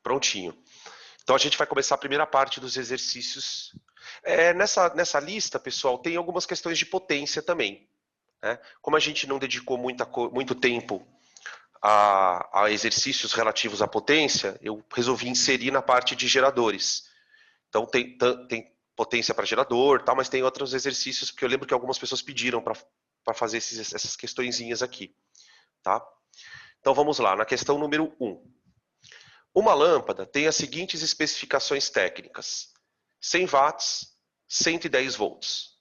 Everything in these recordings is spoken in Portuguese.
Prontinho. Então a gente vai começar a primeira parte dos exercícios. Nessa lista, pessoal, tem algumas questões de potência também. Né? Como a gente não dedicou muito tempo a exercícios relativos à potência, eu resolvi inserir na parte de geradores. Então tem potência para gerador, tal, mas tem outros exercícios, porque eu lembro que algumas pessoas pediram para fazer essas questõezinhas aqui. Tá? Então vamos lá, na questão número 1. Uma lâmpada tem as seguintes especificações técnicas: 100 watts, 110 volts.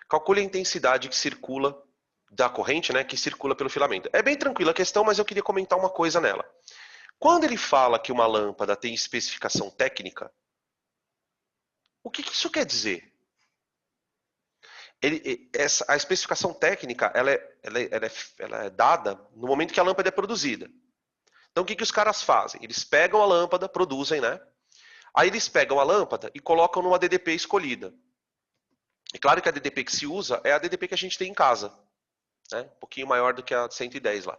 Calcule a intensidade que circula da corrente, né, que circula pelo filamento. É bem tranquila a questão, mas eu queria comentar uma coisa nela. Quando ele fala que uma lâmpada tem especificação técnica, o que isso quer dizer? A especificação técnica ela é dada no momento que a lâmpada é produzida. Então, o que os caras fazem? Eles pegam a lâmpada, produzem, né? Aí eles pegam a lâmpada e colocam numa DDP escolhida. É claro que a DDP que se usa é a DDP que a gente tem em casa. Né? Um pouquinho maior do que a 110 lá.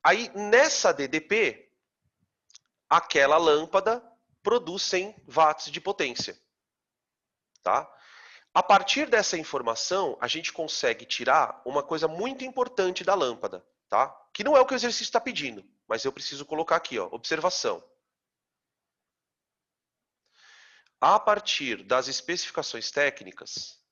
Aí, nessa DDP, aquela lâmpada produz 100 watts de potência. Tá? A partir dessa informação, a gente consegue tirar uma coisa muito importante da lâmpada. Tá? Que não é o que o exercício está pedindo, mas eu preciso colocar aqui, ó, observação. A partir das especificações técnicas,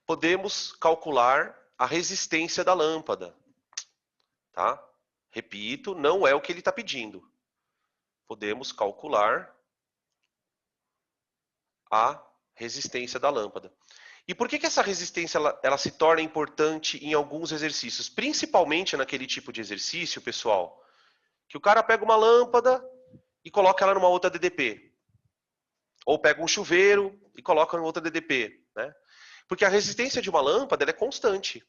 podemos calcular a resistência da lâmpada. Tá? Repito, não é o que ele está pedindo. Podemos calcular a resistência da lâmpada. E por que essa resistência ela se torna importante em alguns exercícios? Principalmente naquele tipo de exercício, pessoal, que o cara pega uma lâmpada e coloca ela numa outra DDP. Ou pega um chuveiro e coloca em outra DDP. Né? Porque a resistência de uma lâmpada ela é constante.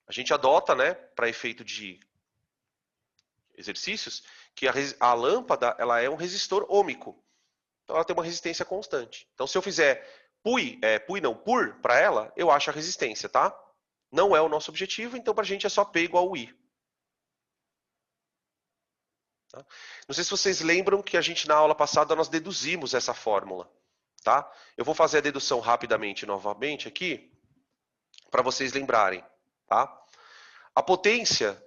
A gente adota, né, para efeito de exercícios, que a lâmpada ela é um resistor ôhmico. Então ela tem uma resistência constante. Então se eu fizer por para ela, eu acho a resistência, tá? Não é o nosso objetivo, então para a gente é só P igual a I. Tá? Não sei se vocês lembram que a gente na aula passada nós deduzimos essa fórmula. Tá? Eu vou fazer a dedução rapidamente novamente aqui, para vocês lembrarem. Tá? A potência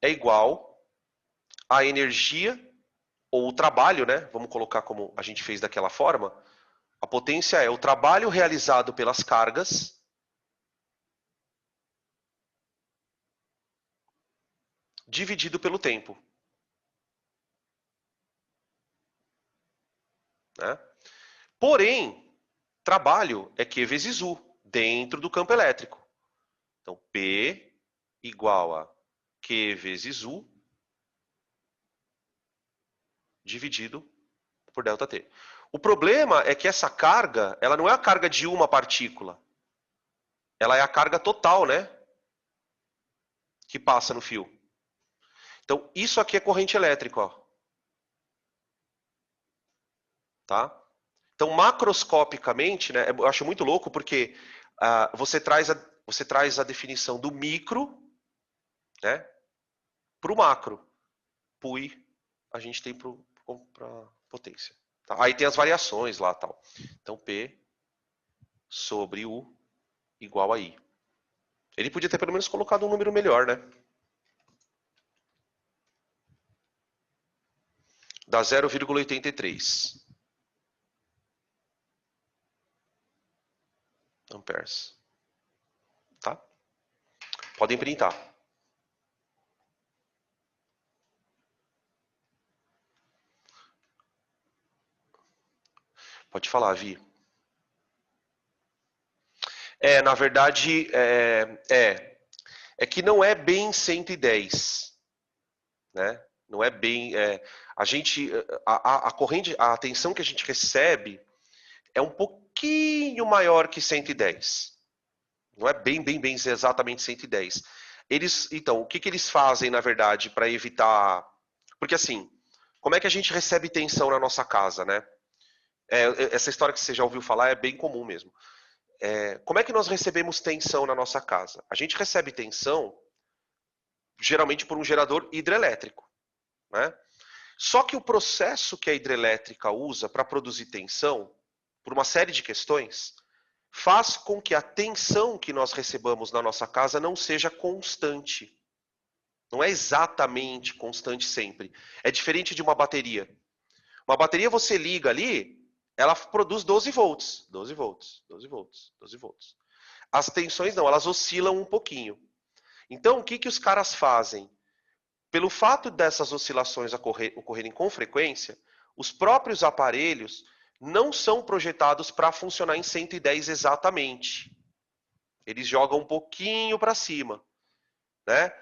é igual à energia, ou o trabalho, né? Vamos colocar como a gente fez daquela forma. A potência é o trabalho realizado pelas cargas dividido pelo tempo. Né? Porém, trabalho é Q vezes U, dentro do campo elétrico. Então, P igual a Q vezes U dividido por ΔT. O problema é que essa carga, ela não é a carga de uma partícula. Ela é a carga total, né? Que passa no fio. Então, isso aqui é corrente elétrica, ó. Tá? Então, macroscopicamente, né, eu acho muito louco porque você traz a definição do micro, né, para o macro. Pui, a gente tem para potência. Tá? Aí tem as variações lá, tal. Então, P sobre U igual a I. Ele podia ter pelo menos colocado um número melhor, né? Dá 0,83 amperes. Tá? Podem printar. Pode falar, Vi. Na verdade, é que não é bem 110, né? Não é bem, a gente, a corrente, a tensão que a gente recebe é um pouquinho maior que 110. Não é bem exatamente 110. Então, o que eles fazem, na verdade, para evitar... Porque assim, como é que a gente recebe tensão na nossa casa, né? Essa história que você já ouviu falar é bem comum mesmo. Como é que nós recebemos tensão na nossa casa? A gente recebe tensão, geralmente por um gerador hidrelétrico, né? Só que o processo que a hidrelétrica usa para produzir tensão, por uma série de questões, faz com que a tensão que nós recebamos na nossa casa não seja constante. Não é exatamente constante sempre. É diferente de uma bateria. Uma bateria você liga ali, ela produz 12 volts. 12 volts, 12 volts, 12 volts. As tensões não, elas oscilam um pouquinho. Então, o que os caras fazem? Pelo fato dessas oscilações ocorrerem com frequência, os próprios aparelhos não são projetados para funcionar em 110 exatamente. Eles jogam um pouquinho para cima, né?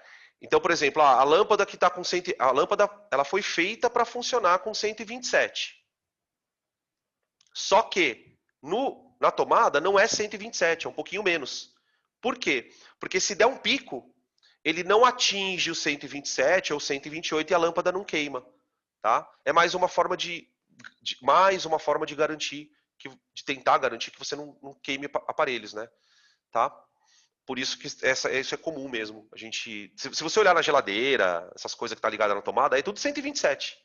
Então, por exemplo, a lâmpada que está com a lâmpada, ela foi feita para funcionar com 127. Só que na tomada não é 127, é um pouquinho menos. Por quê? Porque se der um pico, ele não atinge o 127 ou 128 e a lâmpada não queima, tá? É mais uma forma de garantir, de tentar garantir que você não queime aparelhos, né? Tá? Por isso que isso é comum mesmo. Se você olhar na geladeira, essas coisas que tá ligada na tomada, é tudo 127.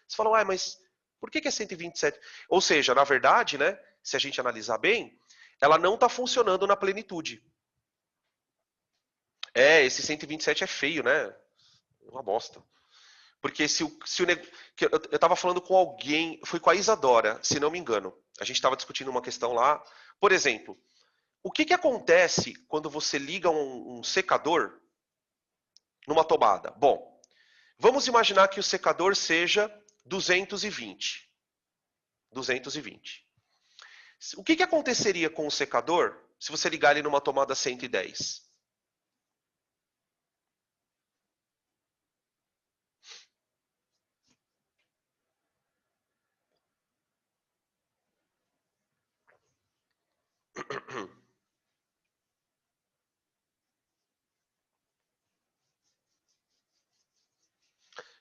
Você fala, uai, mas por que é 127? Ou seja, na verdade, né, se a gente analisar bem, ela não está funcionando na plenitude. Esse 127 é feio, né? É uma bosta. Porque eu estava falando com alguém, foi com a Isadora, se não me engano. A gente estava discutindo uma questão lá. Por exemplo, o que acontece quando você liga um secador numa tomada? Bom, vamos imaginar que o secador seja 220. 220. O que aconteceria com o secador se você ligar ele numa tomada 110?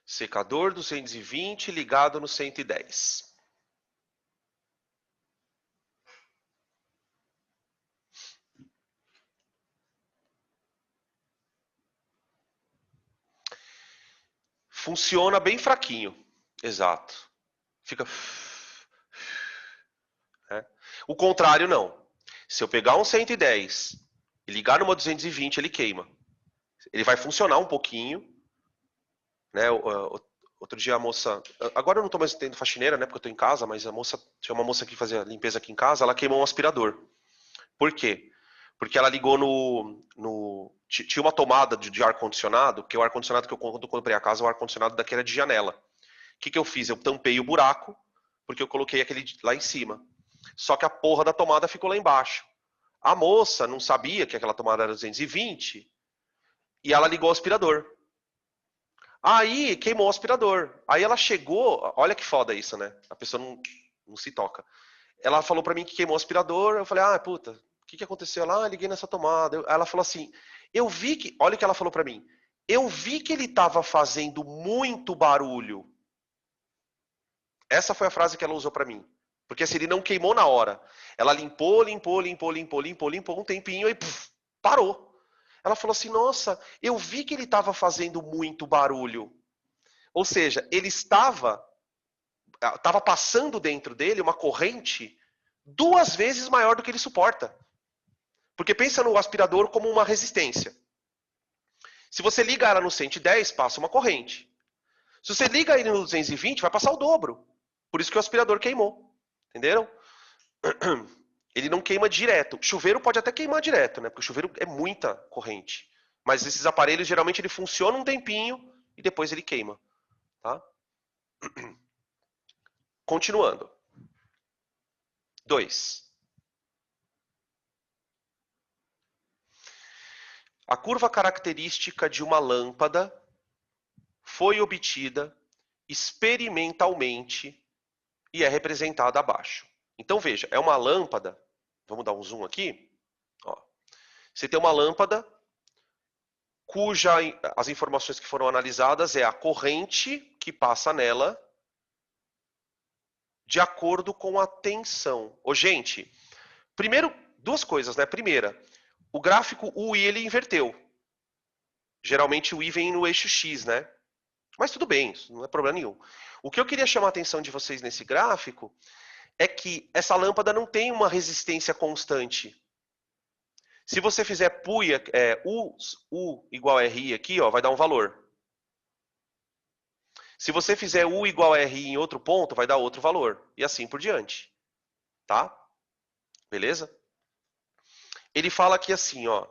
Secador 220 ligado no 110. Funciona bem fraquinho. Exato. Fica. Né? O contrário, não. Se eu pegar um 110 e ligar numa 220, ele queima. Ele vai funcionar um pouquinho. Né? Outro dia a moça. Agora eu não estou mais tendo faxineira, né? Porque eu estou em casa, mas tinha uma moça que fazia limpeza aqui em casa, ela queimou um aspirador. Por quê? Porque ela ligou tinha uma tomada de ar-condicionado, porque o ar-condicionado que quando eu comprei a casa, o ar-condicionado daqui era de janela. O que eu fiz? Eu tampei o buraco, porque eu coloquei aquele lá em cima. Só que a porra da tomada ficou lá embaixo. A moça não sabia que aquela tomada era 220 e ela ligou o aspirador. Aí queimou o aspirador. Aí ela chegou, olha que foda isso, né? A pessoa não se toca. Ela falou para mim que queimou o aspirador, eu falei, puta, o que aconteceu? Ela, liguei nessa tomada. Ela falou assim, eu vi que, olha o que ela falou para mim, eu vi que ele estava fazendo muito barulho. Essa foi a frase que ela usou para mim. Porque assim, ele não queimou na hora. Ela limpou um tempinho e parou. Ela falou assim, nossa, eu vi que ele estava fazendo muito barulho. Ou seja, ele estava passando dentro dele uma corrente 2 vezes maior do que ele suporta. Porque pensa no aspirador como uma resistência. Se você liga ela no 110, passa uma corrente. Se você liga ele no 220, vai passar o dobro. Por isso que o aspirador queimou. Entenderam? Ele não queima direto. Chuveiro pode até queimar direto, né? Porque o chuveiro é muita corrente. Mas esses aparelhos, geralmente, ele funciona um tempinho e depois ele queima. Tá? Continuando. 2. A curva característica de uma lâmpada foi obtida experimentalmente e é representada abaixo. Então veja, é uma lâmpada, vamos dar um zoom aqui. Ó. Você tem uma lâmpada as informações que foram analisadas é a corrente que passa nela de acordo com a tensão. Ô, gente, primeiro, duas coisas, né? Primeira, o gráfico, o I, ele inverteu. Geralmente o I vem no eixo X, né? Mas tudo bem, isso não é problema nenhum. O que eu queria chamar a atenção de vocês nesse gráfico é que essa lâmpada não tem uma resistência constante. Se você fizer U igual a RI aqui, ó, vai dar um valor. Se você fizer U igual a RI em outro ponto, vai dar outro valor. E assim por diante. Tá? Beleza? Ele fala aqui assim, ó.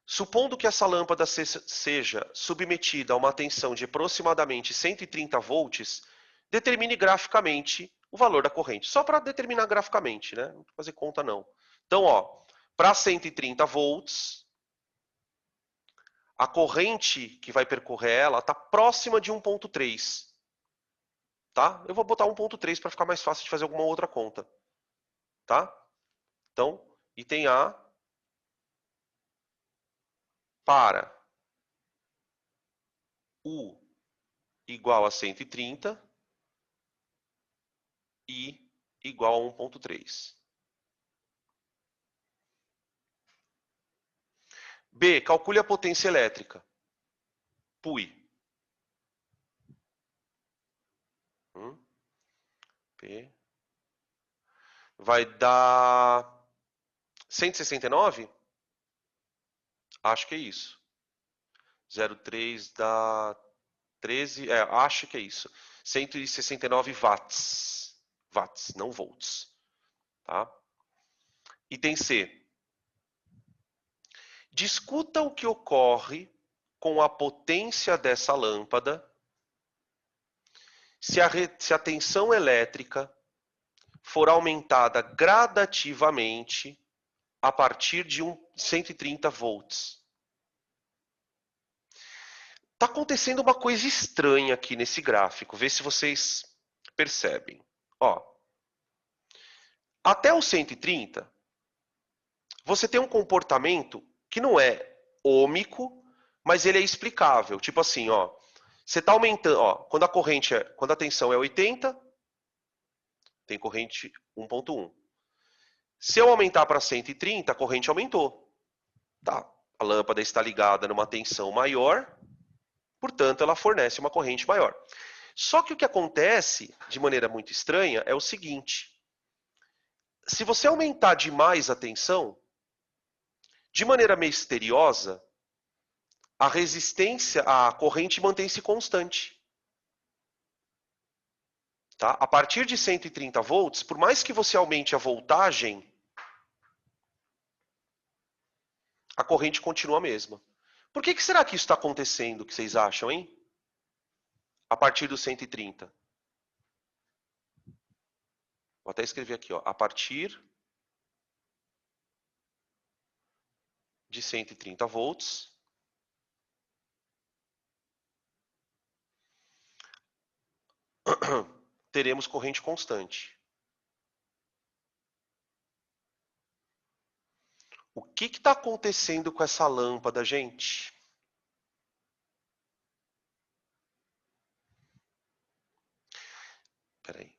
Supondo que essa lâmpada seja submetida a uma tensão de aproximadamente 130 volts, determine graficamente o valor da corrente. Só para determinar graficamente, né? Não vou fazer conta não. Então, ó, para 130 volts, a corrente que vai percorrer ela está próxima de 1.3. Tá? Eu vou botar 1.3 para ficar mais fácil de fazer alguma outra conta. Tá? Então, item A para U igual a 130 e igual a 1.3. B, calcule a potência elétrica. PUI. P. Vai dar 169? Acho que é isso. 0,3 dá 13. Acho que é isso. 169 watts. Watts, não volts. Tá? Item C. Discuta o que ocorre com a potência dessa lâmpada se a tensão elétrica for aumentada gradativamente a partir de 130 volts. Está acontecendo uma coisa estranha aqui nesse gráfico. Vê se vocês percebem. Ó, até o 130, você tem um comportamento que não é ômico, mas ele é explicável. Tipo assim, ó, você está aumentando, ó, quando a tensão é 80, tem corrente 1.1. Se eu aumentar para 130, a corrente aumentou. Tá? A lâmpada está ligada numa tensão maior, portanto, ela fornece uma corrente maior. Só que o que acontece, de maneira muito estranha, é o seguinte. Se você aumentar demais a tensão, de maneira misteriosa, a resistência, a corrente mantém-se constante. Tá? A partir de 130 volts, por mais que você aumente a voltagem, a corrente continua a mesma. Por que será que isso está acontecendo, o que vocês acham, hein? A partir dos 130. Vou até escrever aqui, ó. A partir de 130 volts, teremos corrente constante. O que está acontecendo com essa lâmpada, gente? Espera aí.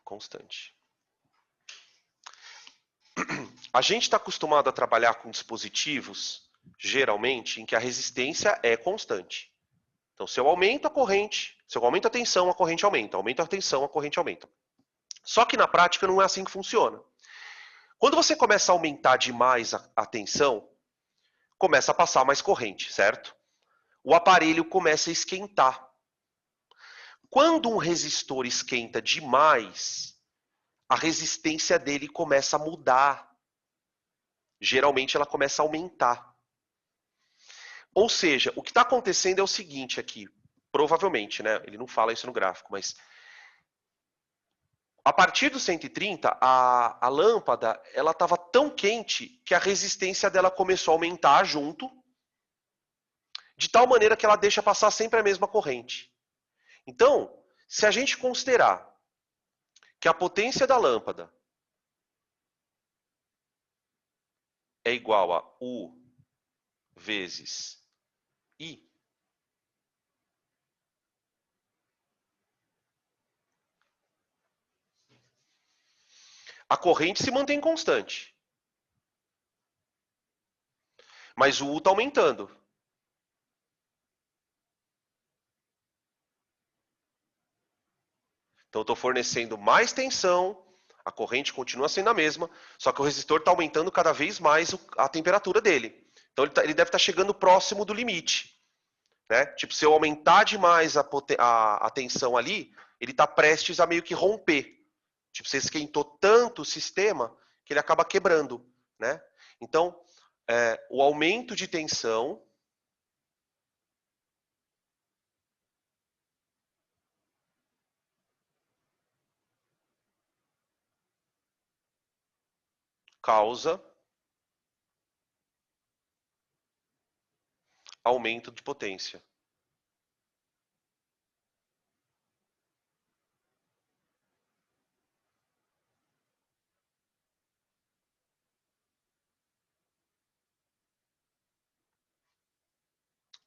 Constante. A gente está acostumado a trabalhar com dispositivos, geralmente, em que a resistência é constante. Então, se eu aumento a corrente, se eu aumento a tensão, a corrente aumenta. Aumento a tensão, a corrente aumenta. Só que na prática não é assim que funciona. Quando você começa a aumentar demais a tensão, começa a passar mais corrente, certo? O aparelho começa a esquentar. Quando um resistor esquenta demais, a resistência dele começa a mudar. Geralmente ela começa a aumentar. Ou seja, o que está acontecendo é o seguinte aqui, provavelmente, né? Ele não fala isso no gráfico, mas a partir do 130, a lâmpada ela estava tão quente que a resistência dela começou a aumentar junto, de tal maneira que ela deixa passar sempre a mesma corrente. Então, se a gente considerar que a potência da lâmpada é igual a U vezes I. A corrente se mantém constante. Mas o U está aumentando. Então eu estou fornecendo mais tensão, a corrente continua sendo a mesma, só que o resistor está aumentando cada vez mais a temperatura dele. Então ele deve estar chegando próximo do limite. Né? Tipo, se eu aumentar demais a tensão ali, ele está prestes a meio que romper. Tipo, você esquentou tanto o sistema que ele acaba quebrando. Né? Então, o aumento de tensão causa aumento de potência.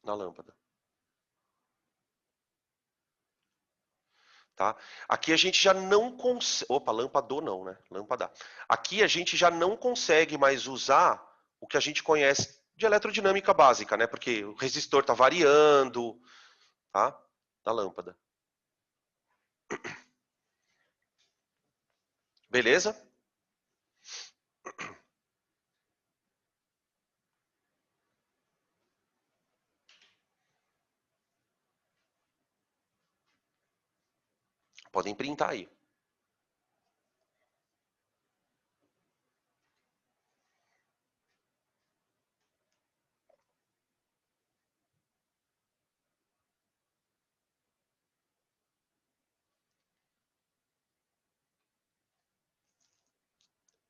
Na lâmpada. Tá? Aqui a gente já não consegue. Opa, lâmpada não, né? Lâmpada. Aqui a gente já não consegue mais usar o que a gente conhece de eletrodinâmica básica, né? Porque o resistor está variando, tá? Da lâmpada. Beleza? Podem printar aí.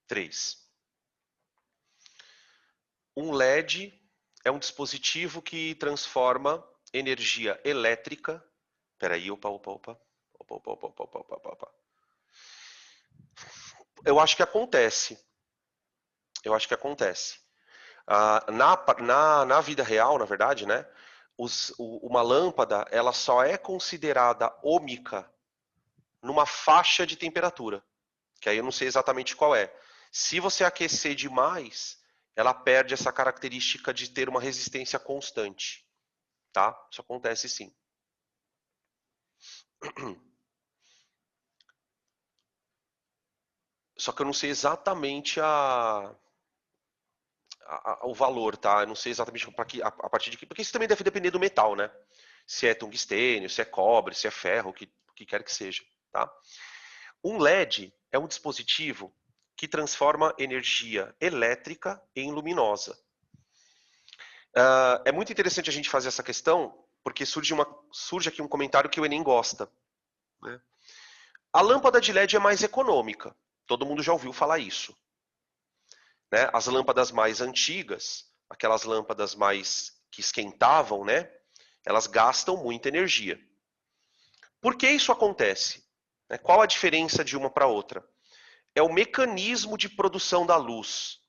Três. Um LED é um dispositivo que transforma energia elétrica. Peraí, opa, opa, opa. Opa, opa, opa, opa, opa, opa, opa. Eu acho que acontece. Eu acho que acontece. Na vida real, na verdade, né? Uma lâmpada ela só é considerada ômica numa faixa de temperatura, que aí eu não sei exatamente qual é. Se você aquecer demais, ela perde essa característica de ter uma resistência constante, tá? Isso acontece sim. Só que eu não sei exatamente o valor, tá? Eu não sei exatamente a partir de que. Porque isso também deve depender do metal, né? Se é tungstênio, se é cobre, se é ferro, o que quer que seja, tá? Um LED é um dispositivo que transforma energia elétrica em luminosa. É muito interessante a gente fazer essa questão, porque surge aqui um comentário que o Enem gosta. Né? A lâmpada de LED é mais econômica. Todo mundo já ouviu falar isso. Né? As lâmpadas mais antigas, aquelas lâmpadas mais que esquentavam, né? Elas gastam muita energia. Por que isso acontece? Qual a diferença de uma para outra? É o mecanismo de produção da luz.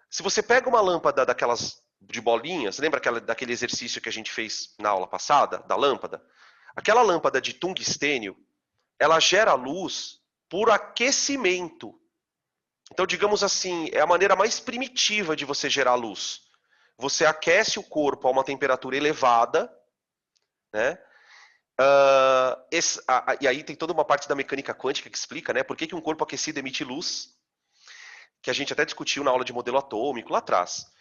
Se você pega uma lâmpada daquelas de bolinhas, lembra daquele exercício que a gente fez na aula passada, da lâmpada? Aquela lâmpada de tungstênio, ela gera luz por aquecimento. Então, digamos assim, é a maneira mais primitiva de você gerar luz. Você aquece o corpo a uma temperatura elevada, né? E aí tem toda uma parte da mecânica quântica que explica, né? Por que um corpo aquecido emite luz, que a gente até discutiu na aula de modelo atômico lá atrás.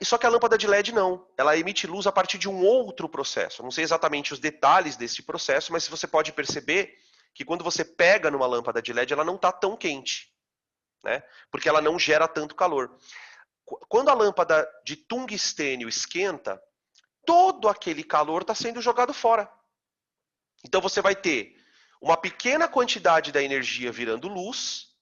Só que a lâmpada de LED não. Ela emite luz a partir de um outro processo. Eu não sei exatamente os detalhes desse processo, mas você pode perceber que quando você pega numa lâmpada de LED, ela não está tão quente. Né? Porque ela não gera tanto calor. Quando a lâmpada de tungstênio esquenta, todo aquele calor está sendo jogado fora. Então você vai ter uma pequena quantidade da energia virando luz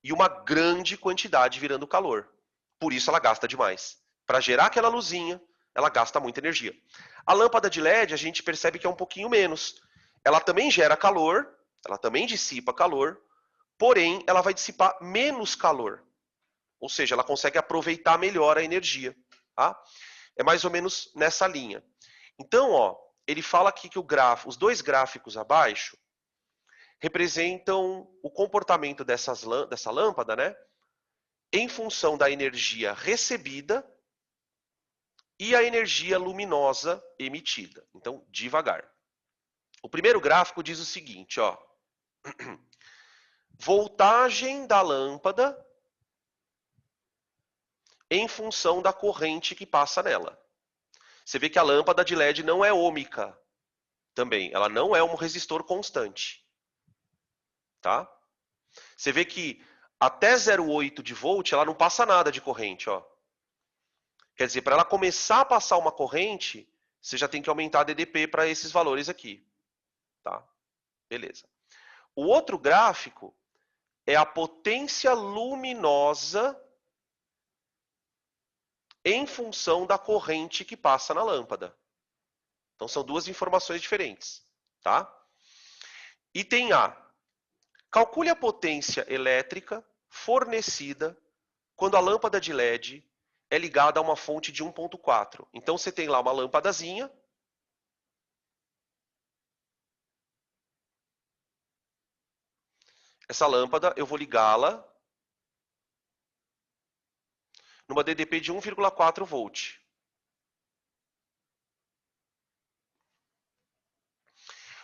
e uma grande quantidade virando calor. Por isso ela gasta demais. Para gerar aquela luzinha, ela gasta muita energia. A lâmpada de LED a gente percebe que é um pouquinho menos. Ela também gera calor, ela também dissipa calor, porém ela vai dissipar menos calor. Ou seja, ela consegue aproveitar melhor a energia. Tá? É mais ou menos nessa linha. Então, ó, ele fala aqui que os dois gráficos abaixo representam o comportamento dessa lâmpada, né? Em função da energia recebida e a energia luminosa emitida. Então, devagar. O primeiro gráfico diz o seguinte, ó. Voltagem da lâmpada em função da corrente que passa nela. Você vê que a lâmpada de LED não é ômica também. Ela não é um resistor constante. Tá? Você vê que até 0,8 de volt ela não passa nada de corrente. Ó. Quer dizer, para ela começar a passar uma corrente, você já tem que aumentar a DDP para esses valores aqui. Tá? Beleza. O outro gráfico é a potência luminosa em função da corrente que passa na lâmpada. Então são duas informações diferentes, tá? Item A. Calcule a potência elétrica fornecida quando a lâmpada de LED é ligada a uma fonte de 1.4. Então você tem lá uma lâmpadazinha. Essa lâmpada eu vou ligá-la numa DDP de 1,4 volt.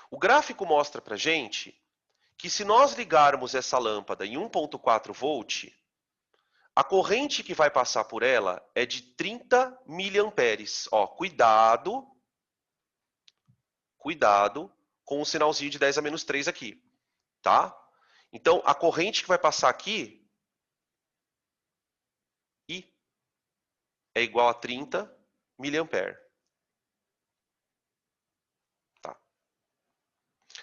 O gráfico mostra para gente que se nós ligarmos essa lâmpada em 1.4 volt, a corrente que vai passar por ela é de 30 miliamperes. Ó, cuidado com o sinalzinho de 10 a menos 3 aqui, tá? Então, a corrente que vai passar aqui, I, é igual a 30 miliamperes. Tá?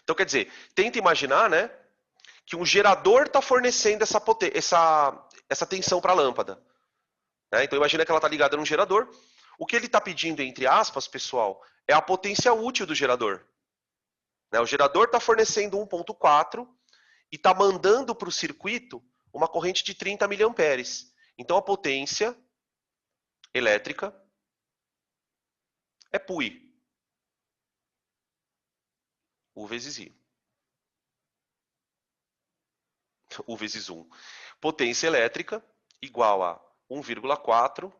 Então, quer dizer, tenta imaginar, né, que um gerador está fornecendo essa tensão para a lâmpada. Né? Então, imagina que ela está ligada num gerador. O que ele está pedindo, entre aspas, pessoal, é a potência útil do gerador. Né? O gerador está fornecendo 1.4 e está mandando para o circuito uma corrente de 30 miliamperes. Então, a potência elétrica é PUI. U vezes I. U vezes 1. Potência elétrica igual a 1,4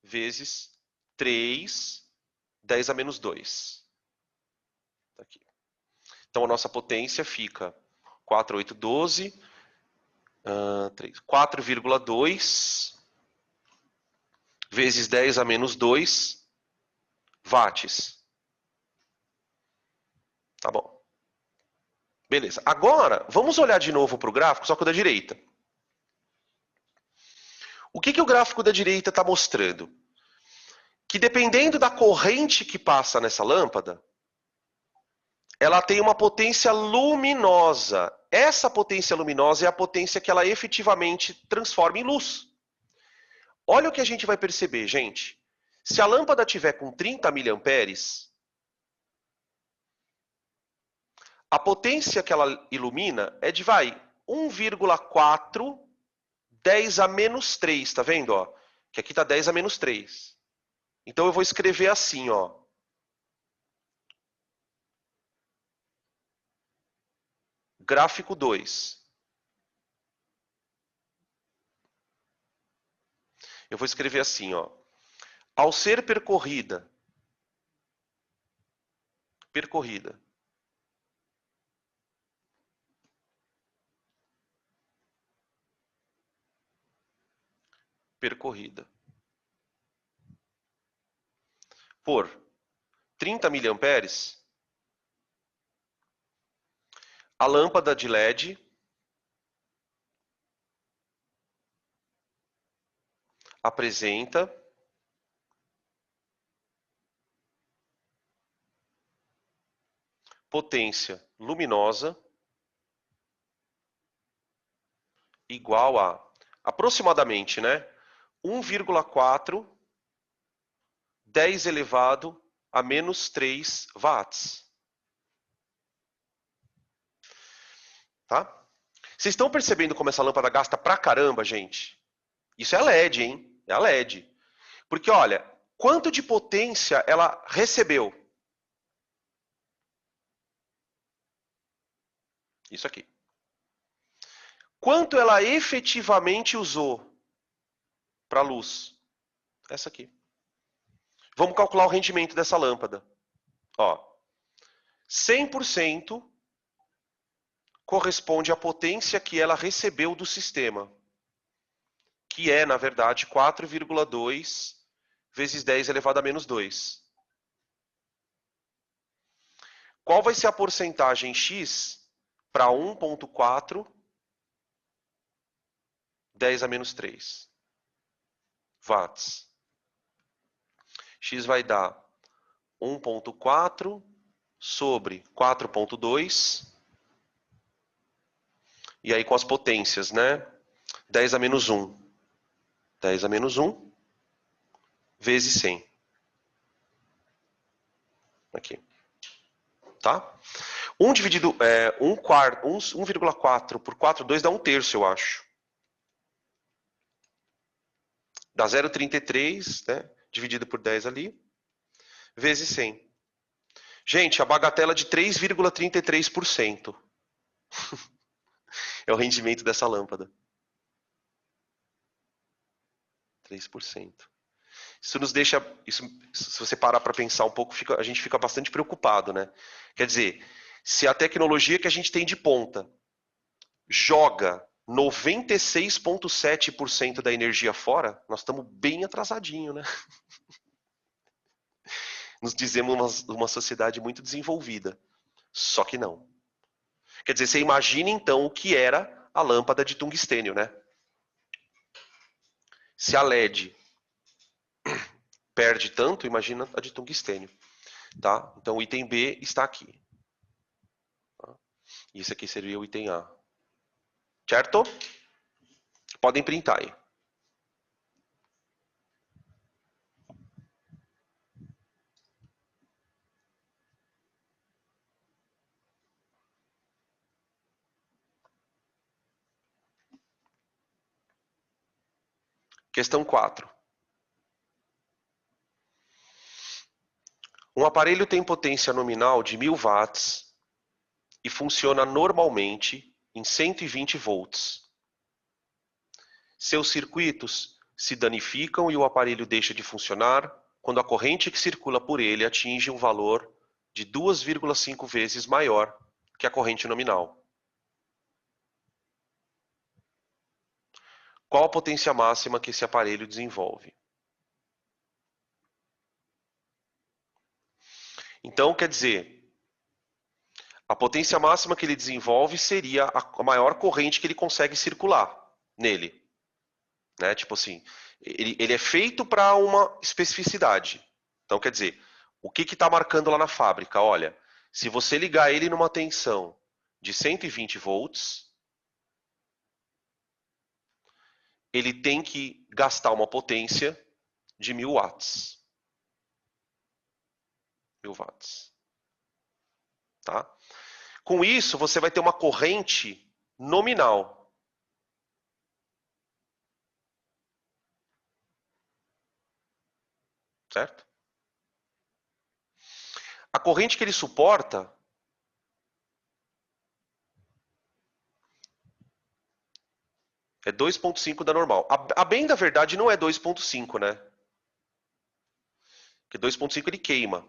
vezes 3, 10 a menos 2. Aqui. Então, a nossa potência fica 4, 8, 12, 4,2 vezes 10 a menos 2 watts. Tá bom. Beleza. Agora, vamos olhar de novo para o gráfico, só que o da direita. O que o gráfico da direita está mostrando? Que dependendo da corrente que passa nessa lâmpada, ela tem uma potência luminosa. Essa potência luminosa é a potência que ela efetivamente transforma em luz. Olha o que a gente vai perceber, gente. Se a lâmpada tiver com 30 miliamperes, a potência que ela ilumina é de 1,4 10 a menos 3, tá vendo? Ó? Que aqui está 10 a menos 3. Então eu vou escrever assim, ó. Gráfico 2. Eu vou escrever assim, ó. Ao ser percorrida por 30 miliamperes, a lâmpada de LED apresenta potência luminosa igual a aproximadamente, né, 1,4 10 elevado a menos 3 watts. Tá? Vocês estão percebendo como essa lâmpada gasta pra caramba, gente? Isso é a LED, hein? É a LED. Porque, olha, Quanto de potência ela recebeu? Isso aqui. Quanto ela efetivamente usou para a luz? Essa aqui. Vamos calcular o rendimento dessa lâmpada. Ó, 100% corresponde à potência que ela recebeu do sistema, que é, na verdade, 4,2 vezes 10 elevado a menos 2. Qual vai ser a porcentagem X para 1,4 10 a menos 3 watts? X vai dar 1,4 sobre 4,2. E aí com as potências, né? 10 a menos 1. 10 a menos 1 vezes 100. Aqui. Tá? 1 dividido, 1,4 por 4,2 dá 1/3, eu acho. Dá 0,33, né? Dividido por 10 ali, vezes 100. Gente, a bagatela de 3,33%. É o rendimento dessa lâmpada. 3%. Isso nos deixa, se você parar para pensar um pouco, a gente fica bastante preocupado, né? Quer dizer, se a tecnologia que a gente tem de ponta joga 96,7% da energia fora, nós estamos bem atrasadinho, né? Nos dizemos uma sociedade muito desenvolvida. Só que não. Quer dizer, você imagina então o que era a lâmpada de tungstênio, né? Se a LED perde tanto, imagina a de tungstênio. Tá? Então o item B está aqui. Tá? Isso aqui seria o item A. Certo? Podem printar aí. Questão 4. Um aparelho tem potência nominal de 1000 watts e funciona normalmente em 120 volts. Seus circuitos se danificam e o aparelho deixa de funcionar quando a corrente que circula por ele atinge um valor de 2,5 vezes maior que a corrente nominal. Qual a potência máxima que esse aparelho desenvolve? Então, quer dizer, a potência máxima que ele desenvolve seria a maior corrente que ele consegue circular nele. Né? Tipo assim, ele é feito para uma especificidade. Então, quer dizer, o que está marcando lá na fábrica? Olha, se você ligar ele numa tensão de 120 volts, ele tem que gastar uma potência de 1000 watts. 1000 watts. Tá? Com isso, você vai ter uma corrente nominal. Certo? A corrente que ele suporta é 2,5 da normal. A bem da verdade não é 2,5, né? Porque 2,5 ele queima.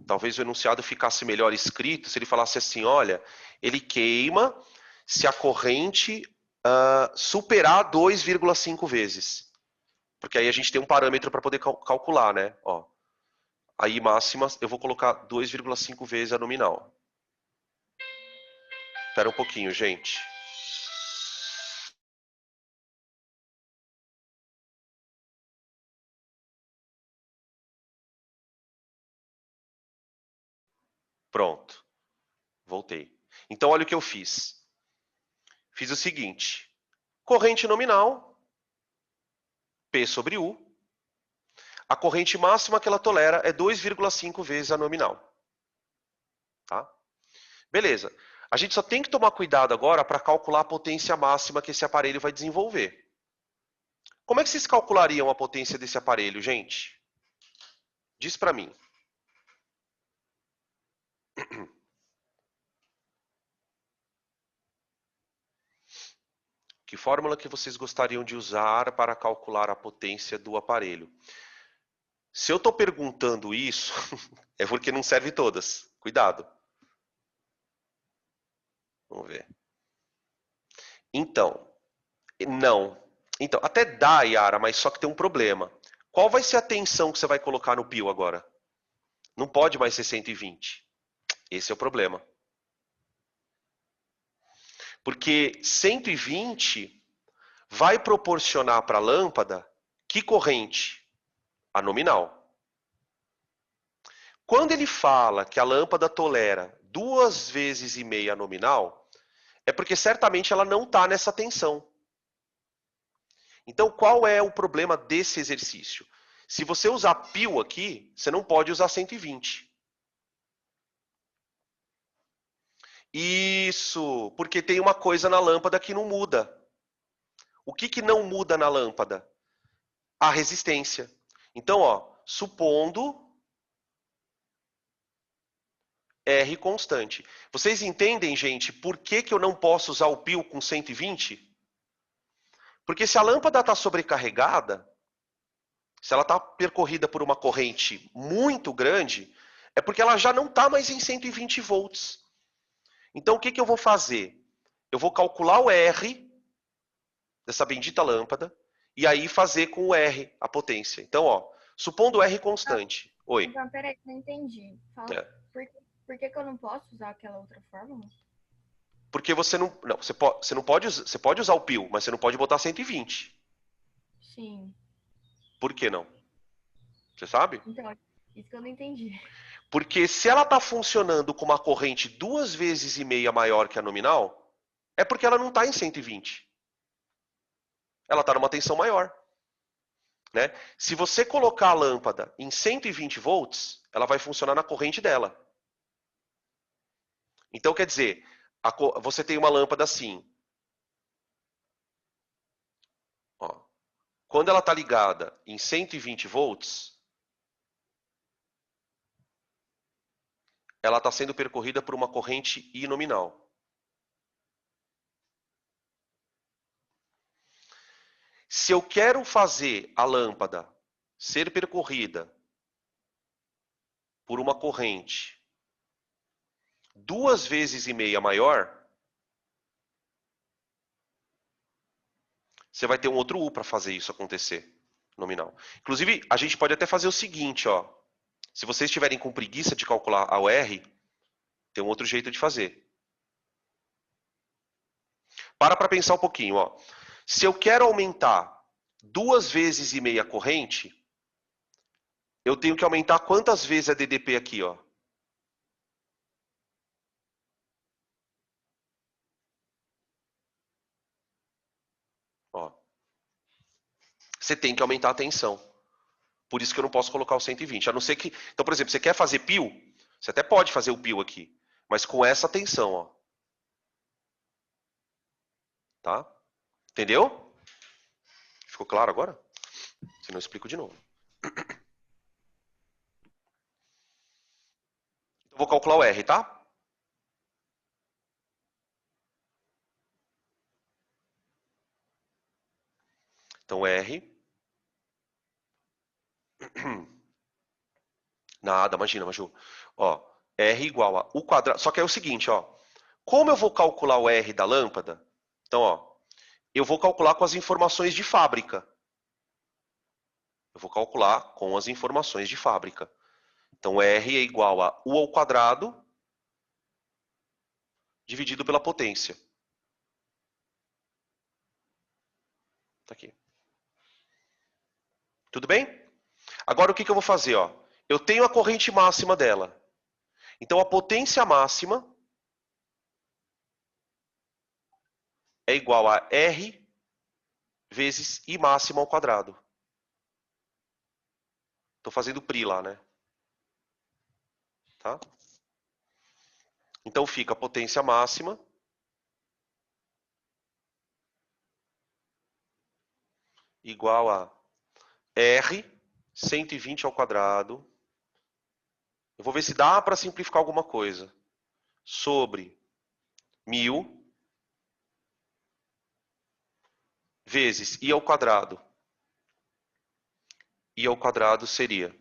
Talvez o enunciado ficasse melhor escrito se ele falasse assim, olha, ele queima se a corrente superar 2,5 vezes. Porque aí a gente tem um parâmetro para poder calcular, né? Ó, aí máxima, eu vou colocar 2,5 vezes a nominal. Espera um pouquinho, gente. Pronto. Voltei. Então, olha o que eu fiz. Fiz o seguinte. Corrente nominal, P sobre U. A corrente máxima que ela tolera é 2,5 vezes a nominal. Tá? Beleza. A gente só tem que tomar cuidado agora para calcular a potência máxima que esse aparelho vai desenvolver. Como é que vocês calculariam a potência desse aparelho, gente? Diz para mim. Que fórmula que vocês gostariam de usar para calcular a potência do aparelho? Se eu estou perguntando isso, é porque não serve todas. Cuidado. Vamos ver. Então, não. Então, até dá, Yara, mas só que tem um problema. Qual vai ser a tensão que você vai colocar no pio agora? Não pode mais ser 120. Esse é o problema. Porque 120 vai proporcionar para a lâmpada que corrente? A nominal. Quando ele fala que a lâmpada tolera 2 vezes e meia a nominal, é porque certamente ela não está nessa tensão. Então, qual é o problema desse exercício? Se você usar pio aqui, você não pode usar 120. Isso, porque tem uma coisa na lâmpada que não muda. O que, que não muda na lâmpada? A resistência. Então, ó, supondo R constante. Vocês entendem, gente, por que, que eu não posso usar o pio com 120? Porque se a lâmpada está sobrecarregada, se ela está percorrida por uma corrente muito grande, é porque ela já não está mais em 120 volts. Então, o que, que eu vou fazer? Eu vou calcular o R dessa bendita lâmpada e aí fazer com o R a potência. Então, ó, supondo R constante. Oi. Então, peraí, não entendi. Fala, É. por que eu não posso usar aquela outra fórmula? Porque você não, você não pode, você pode usar o pio, mas você não pode botar 120. Sim. Por que não? Você sabe? Então, isso que eu não entendi. Porque se ela está funcionando com uma corrente 2 vezes e meia maior que a nominal, é porque ela não está em 120. Ela está numa tensão maior. Né? Se você colocar a lâmpada em 120 volts, ela vai funcionar na corrente dela. Então, quer dizer, você tem uma lâmpada assim. Ó, quando ela está ligada em 120 volts, ela está sendo percorrida por uma corrente I nominal. Se eu quero fazer a lâmpada ser percorrida por uma corrente 2 vezes e meia maior, você vai ter um outro U para fazer isso acontecer, nominal. Inclusive, a gente pode até fazer o seguinte, ó. Se vocês estiverem com preguiça de calcular a R, tem um outro jeito de fazer. Para pensar um pouquinho, ó. Se eu quero aumentar 2 vezes e meia a corrente, eu tenho que aumentar quantas vezes a DDP aqui, ó? Ó. Você tem que aumentar a tensão. Por isso que eu não posso colocar o 120. A não ser que. Então, por exemplo, você quer fazer pio? Você até pode fazer o pio aqui. Mas com essa tensão, ó. Tá? Entendeu? Ficou claro agora? Se não, eu explico de novo. Então, vou calcular o R, tá? Então, R. Nada, imagina, Maju. Ó, R igual a U quadrado. Só que é o seguinte, ó. Como eu vou calcular o R da lâmpada? Então, ó, eu vou calcular com as informações de fábrica. Eu vou calcular com as informações de fábrica. Então, R é igual a U ao quadrado dividido pela potência. Tá aqui. Tudo bem? Agora, o que eu vou fazer? Ó? Eu tenho a corrente máxima dela. Então, a potência máxima é igual a R vezes I máxima ao quadrado. Estou fazendo PRI lá, né? Tá? Então, fica a potência máxima igual a R, 120 ao quadrado. Eu vou ver se dá para simplificar alguma coisa. Sobre 1000 vezes I ao quadrado. I ao quadrado seria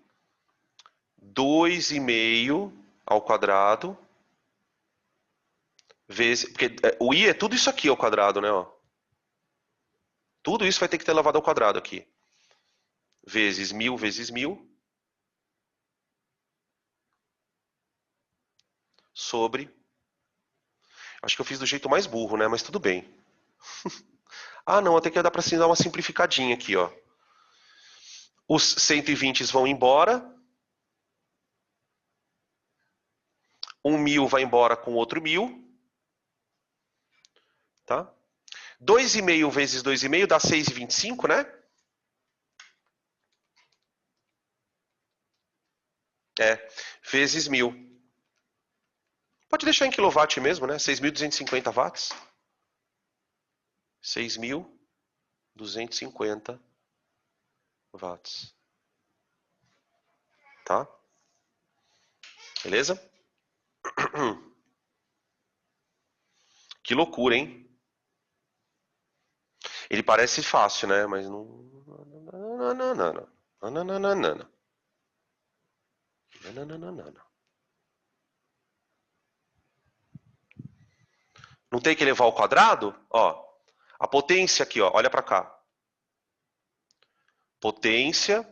2,5 ao quadrado vezes... Porque o I é tudo isso aqui ao quadrado, né? Ó. Tudo isso vai ter que ter elevado ao quadrado aqui. Vezes 1000 vezes 1000. Sobre... Acho que eu fiz do jeito mais burro, né? Mas tudo bem. Ah, não, até que dá para dar uma simplificadinha aqui, ó. Os 120 vão embora. 1000 vai embora com outro 1000. Tá? 2,5 vezes 2,5 dá 6,25, né? É, vezes 1000. Pode deixar em quilowatt mesmo, né? 6.250 watts. 6.250 watts. Tá? Beleza? Que loucura, hein? Ele parece fácil, né? Mas não. Não tem que elevar ao quadrado? Ó, a potência aqui, ó, olha para cá. Potência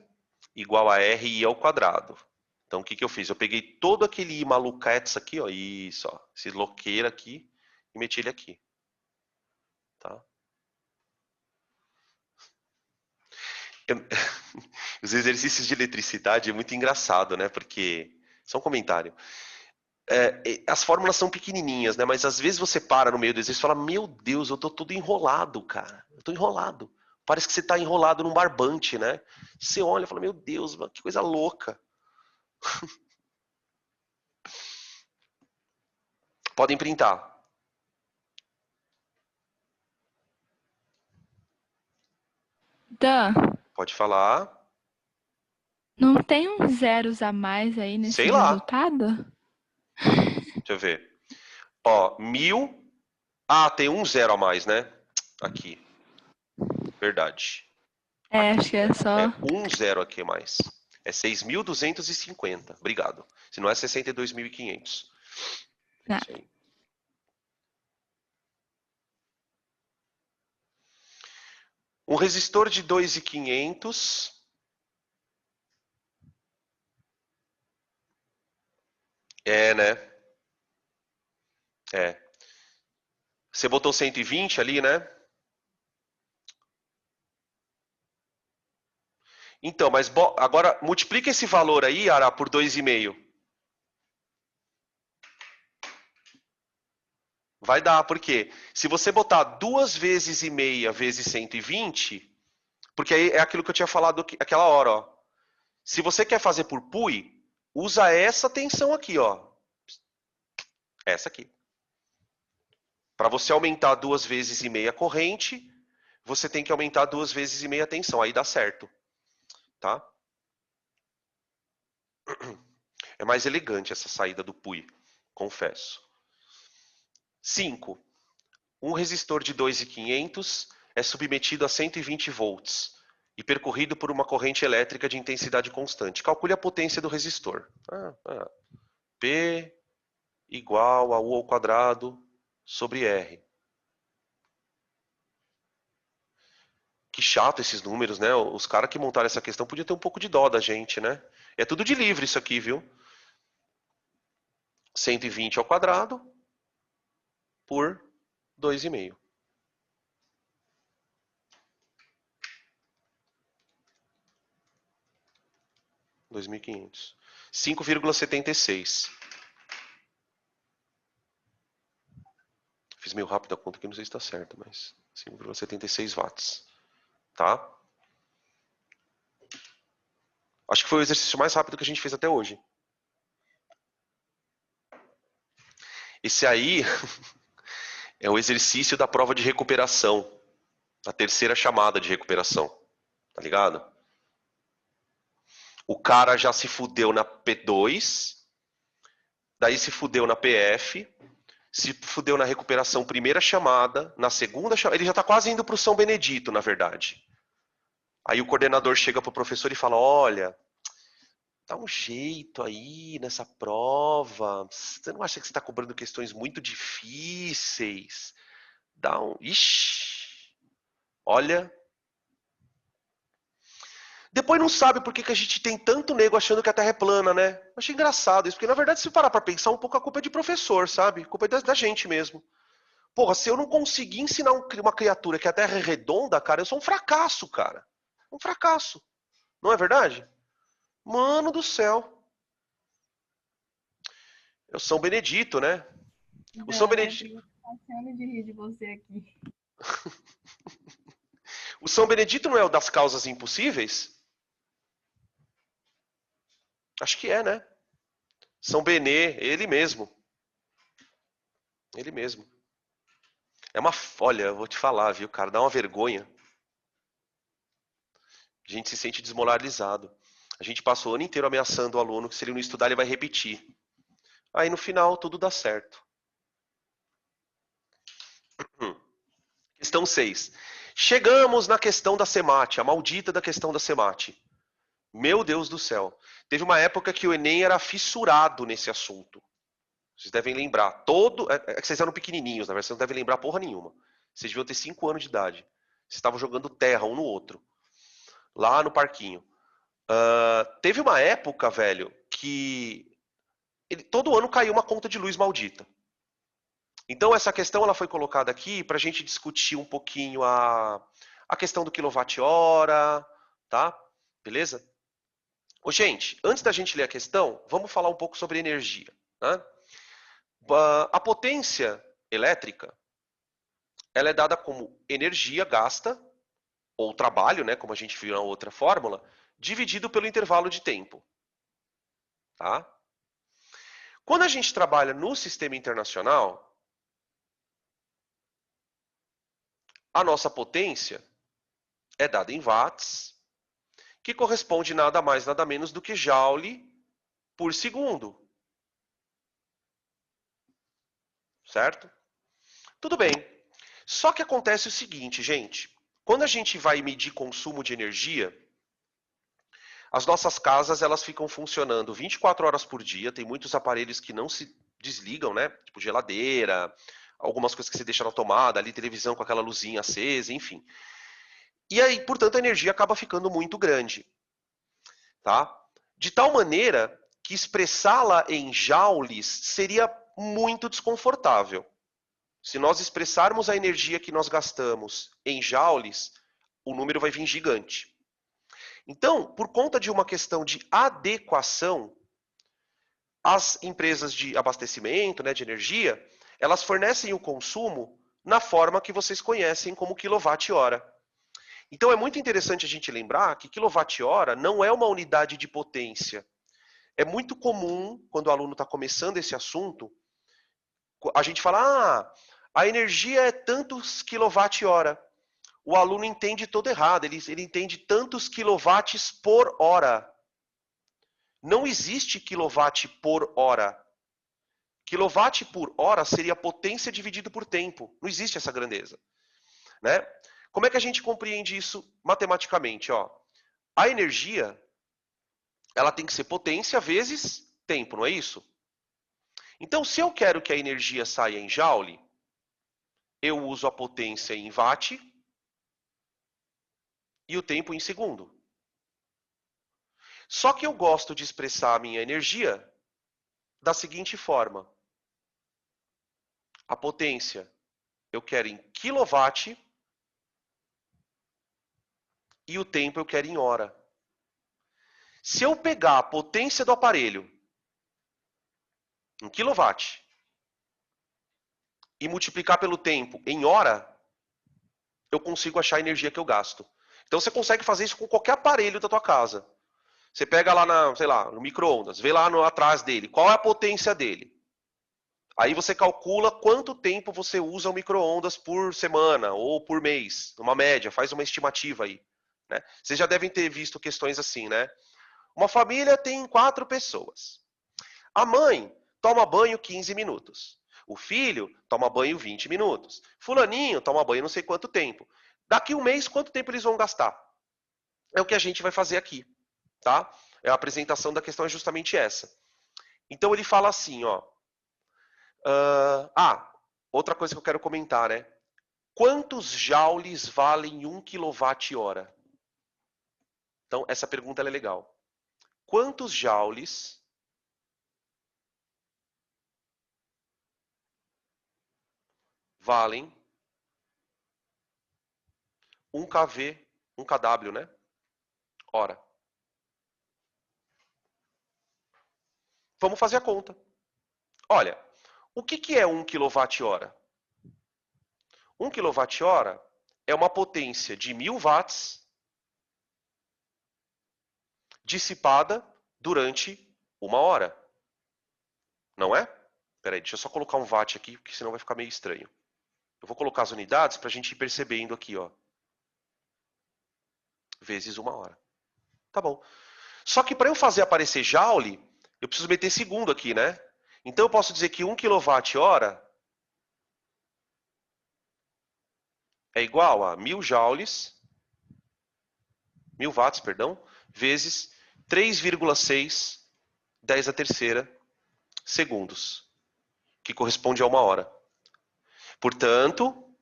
igual a RI ao quadrado. Então, o que eu fiz? Eu peguei todo aquele I maluquetes aqui, ó, isso, ó, esse loqueiro aqui, e meti ele aqui. Tá? Os exercícios de eletricidade é muito engraçado, né? Porque, só um comentário. As fórmulas são pequenininhas, né? Mas às vezes você para no meio do exercício e fala: Meu Deus, eu tô todo enrolado, cara. Eu tô enrolado. Parece que você tá enrolado num barbante, né? Você olha e fala: Meu Deus, que coisa louca. Podem printar. Dan, Pode falar. não tem uns zeros a mais aí nesse Sei lá. resultado? Deixa eu ver. Ó, 1000. Ah, tem um zero a mais, né? Aqui. Verdade. Acho Aqui que é só. é um zero aqui a mais. É 6.250. Obrigado. Se não é 62.500. Tá. Isso aí. Um resistor de 2.500. É, né? É. Você botou 120 ali, né? Então, mas agora multiplica esse valor aí, Ara, por 2,5. Vai dar, porque se você botar 2 vezes e meia vezes 120, porque aí é aquilo que eu tinha falado aquela hora, ó. Se você quer fazer por PUI, usa essa tensão aqui, ó. Essa aqui. Para você aumentar 2 vezes e meia a corrente, você tem que aumentar 2 vezes e meia a tensão. Aí dá certo. Tá? É mais elegante essa saída do PUI, confesso. 5. Um resistor de 2.500 é submetido a 120 volts e percorrido por uma corrente elétrica de intensidade constante. Calcule a potência do resistor. P igual a U ao quadrado sobre R. Que chato esses números, né? Os caras que montaram essa questão podiam ter um pouco de dó da gente, né? É tudo de livre isso aqui, viu? 120 ao quadrado por 2,5. 2.500. 5,76. Fiz meio rápido a conta aqui, não sei se está certo, mas 5,76 watts. Tá? Acho que foi o exercício mais rápido que a gente fez até hoje. Esse aí é o exercício da prova de recuperação. A terceira chamada de recuperação. Tá ligado? O cara já se fudeu na P2, daí se fudeu na PF, se fudeu na recuperação primeira chamada, na segunda chamada, ele já tá quase indo pro São Benedito, na verdade. Aí o coordenador chega pro professor e fala, olha, dá um jeito aí nessa prova, você não acha que você tá cobrando questões muito difíceis? Dá um... Ixi, olha... Depois não sabe por que a gente tem tanto nego achando que a Terra é plana, né? Eu achei engraçado isso, porque na verdade se parar pra pensar um pouco a culpa é de professor, sabe? A culpa é da gente mesmo. Porra, se eu não conseguir ensinar uma criatura que a Terra é redonda, cara, eu sou um fracasso, cara. Um fracasso. Não é verdade? Mano do céu. É o São Benedito, né? O São Não, eu Benedito, tenho passando de rir de você aqui. o São Benedito não é o das causas impossíveis? Acho que é, né? São Benê, ele mesmo. Ele mesmo. É uma. Olha, eu vou te falar, viu, cara? Dá uma vergonha. A gente se sente desmoralizado. A gente passa o ano inteiro ameaçando o aluno que se ele não estudar, ele vai repetir. Aí no final tudo dá certo. Questão 6. Chegamos na questão da SEMAT, a maldita da questão da SEMAT. Meu Deus do céu. Teve uma época que o Enem era fissurado nesse assunto. Vocês devem lembrar. É que vocês eram pequenininhos, na verdade, vocês não devem lembrar porra nenhuma. Vocês deviam ter 5 anos de idade. Vocês estavam jogando terra um no outro. Lá no parquinho. Teve uma época, velho, que todo ano caiu uma conta de luz maldita. Então essa questão ela foi colocada aqui para a gente discutir um pouquinho a questão do quilowatt-hora, tá? Beleza? Ô, gente, antes da gente ler a questão, vamos falar um pouco sobre energia. Né? A potência elétrica ela é dada como energia gasta, ou trabalho, né, como a gente viu na outra fórmula, dividido pelo intervalo de tempo. Tá? Quando a gente trabalha no sistema internacional, a nossa potência é dada em watts, que corresponde nada mais, nada menos do que joule por segundo. Certo? Tudo bem. Só que acontece o seguinte, gente. Quando a gente vai medir consumo de energia, as nossas casas elas ficam funcionando 24 horas por dia. Tem muitos aparelhos que não se desligam, né? Tipo geladeira, algumas coisas que você deixa na tomada, ali televisão com aquela luzinha acesa, enfim. E aí, portanto, a energia acaba ficando muito grande. Tá? De tal maneira que expressá-la em joules seria muito desconfortável. Se nós expressarmos a energia que nós gastamos em joules, o número vai vir gigante. Então, por conta de uma questão de adequação, as empresas de abastecimento, né, de energia, elas fornecem o consumo na forma que vocês conhecem como quilowatt-hora. Então é muito interessante a gente lembrar que quilowatt-hora não é uma unidade de potência. É muito comum, quando o aluno está começando esse assunto, a gente fala, a energia é tantos quilowatt-hora. O aluno entende todo errado, ele entende tantos quilowatts por hora. Não existe quilowatt por hora. Quilowatt por hora seria potência dividido por tempo. Não existe essa grandeza. Né? Como é que a gente compreende isso matematicamente? Ó, a energia ela tem que ser potência vezes tempo, não é isso? Então, se eu quero que a energia saia em joule, eu uso a potência em watt e o tempo em segundo. Só que eu gosto de expressar a minha energia da seguinte forma. A potência eu quero em quilowatt e o tempo eu quero em hora. Se eu pegar a potência do aparelho em quilowatt e multiplicar pelo tempo em hora, eu consigo achar a energia que eu gasto. Então você consegue fazer isso com qualquer aparelho da tua casa. Você pega lá sei lá, no micro-ondas, vê lá atrás dele, qual é a potência dele. Aí você calcula quanto tempo você usa o micro-ondas por semana ou por mês, uma média, faz uma estimativa aí, né? Vocês já devem ter visto questões assim, né? Uma família tem 4 pessoas. A mãe toma banho 15 minutos. O filho toma banho 20 minutos. Fulaninho toma banho não sei quanto tempo. Daqui um mês, quanto tempo eles vão gastar? É o que a gente vai fazer aqui, tá? A apresentação da questão é justamente essa. Então ele fala assim, ó. Outra coisa que eu quero comentar, né? Quantos joules valem 1 kWh? Então, essa pergunta é legal. Quantos joules valem 1 kV, 1 kW, né? Hora. Vamos fazer a conta. Olha, o que é 1 kWh? 1 kWh é uma potência de 1000 watts dissipada durante 1 hora. Não é? Peraí, deixa eu só colocar um watt aqui, porque senão vai ficar meio estranho. Eu vou colocar as unidades para a gente ir percebendo aqui, ó. Vezes 1 hora. Tá bom. Só que para eu fazer aparecer joule, eu preciso meter segundo aqui, né? Então eu posso dizer que 1 kWh é igual a 1000 joules, 1000 watts, perdão, vezes 3,6 10 a terceira segundos, que corresponde a 1 hora. Portanto,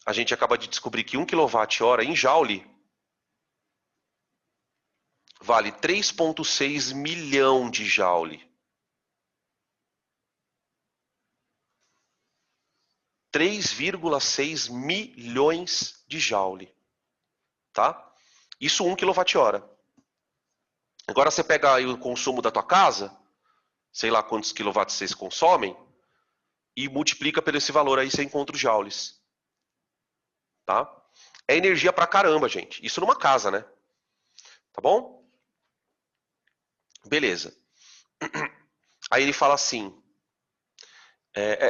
a gente acaba de descobrir que 1 kWh em joule vale 3,6 milhão de joule. 3,6 milhões de joule. Tá? Isso 1 kWh. Agora você pega aí o consumo da tua casa, sei lá quantos quilowatts vocês consomem, e multiplica pelo esse valor aí, você encontra os joules. Tá? É energia pra caramba, gente. Isso numa casa, né? Tá bom? Beleza. Aí ele fala assim,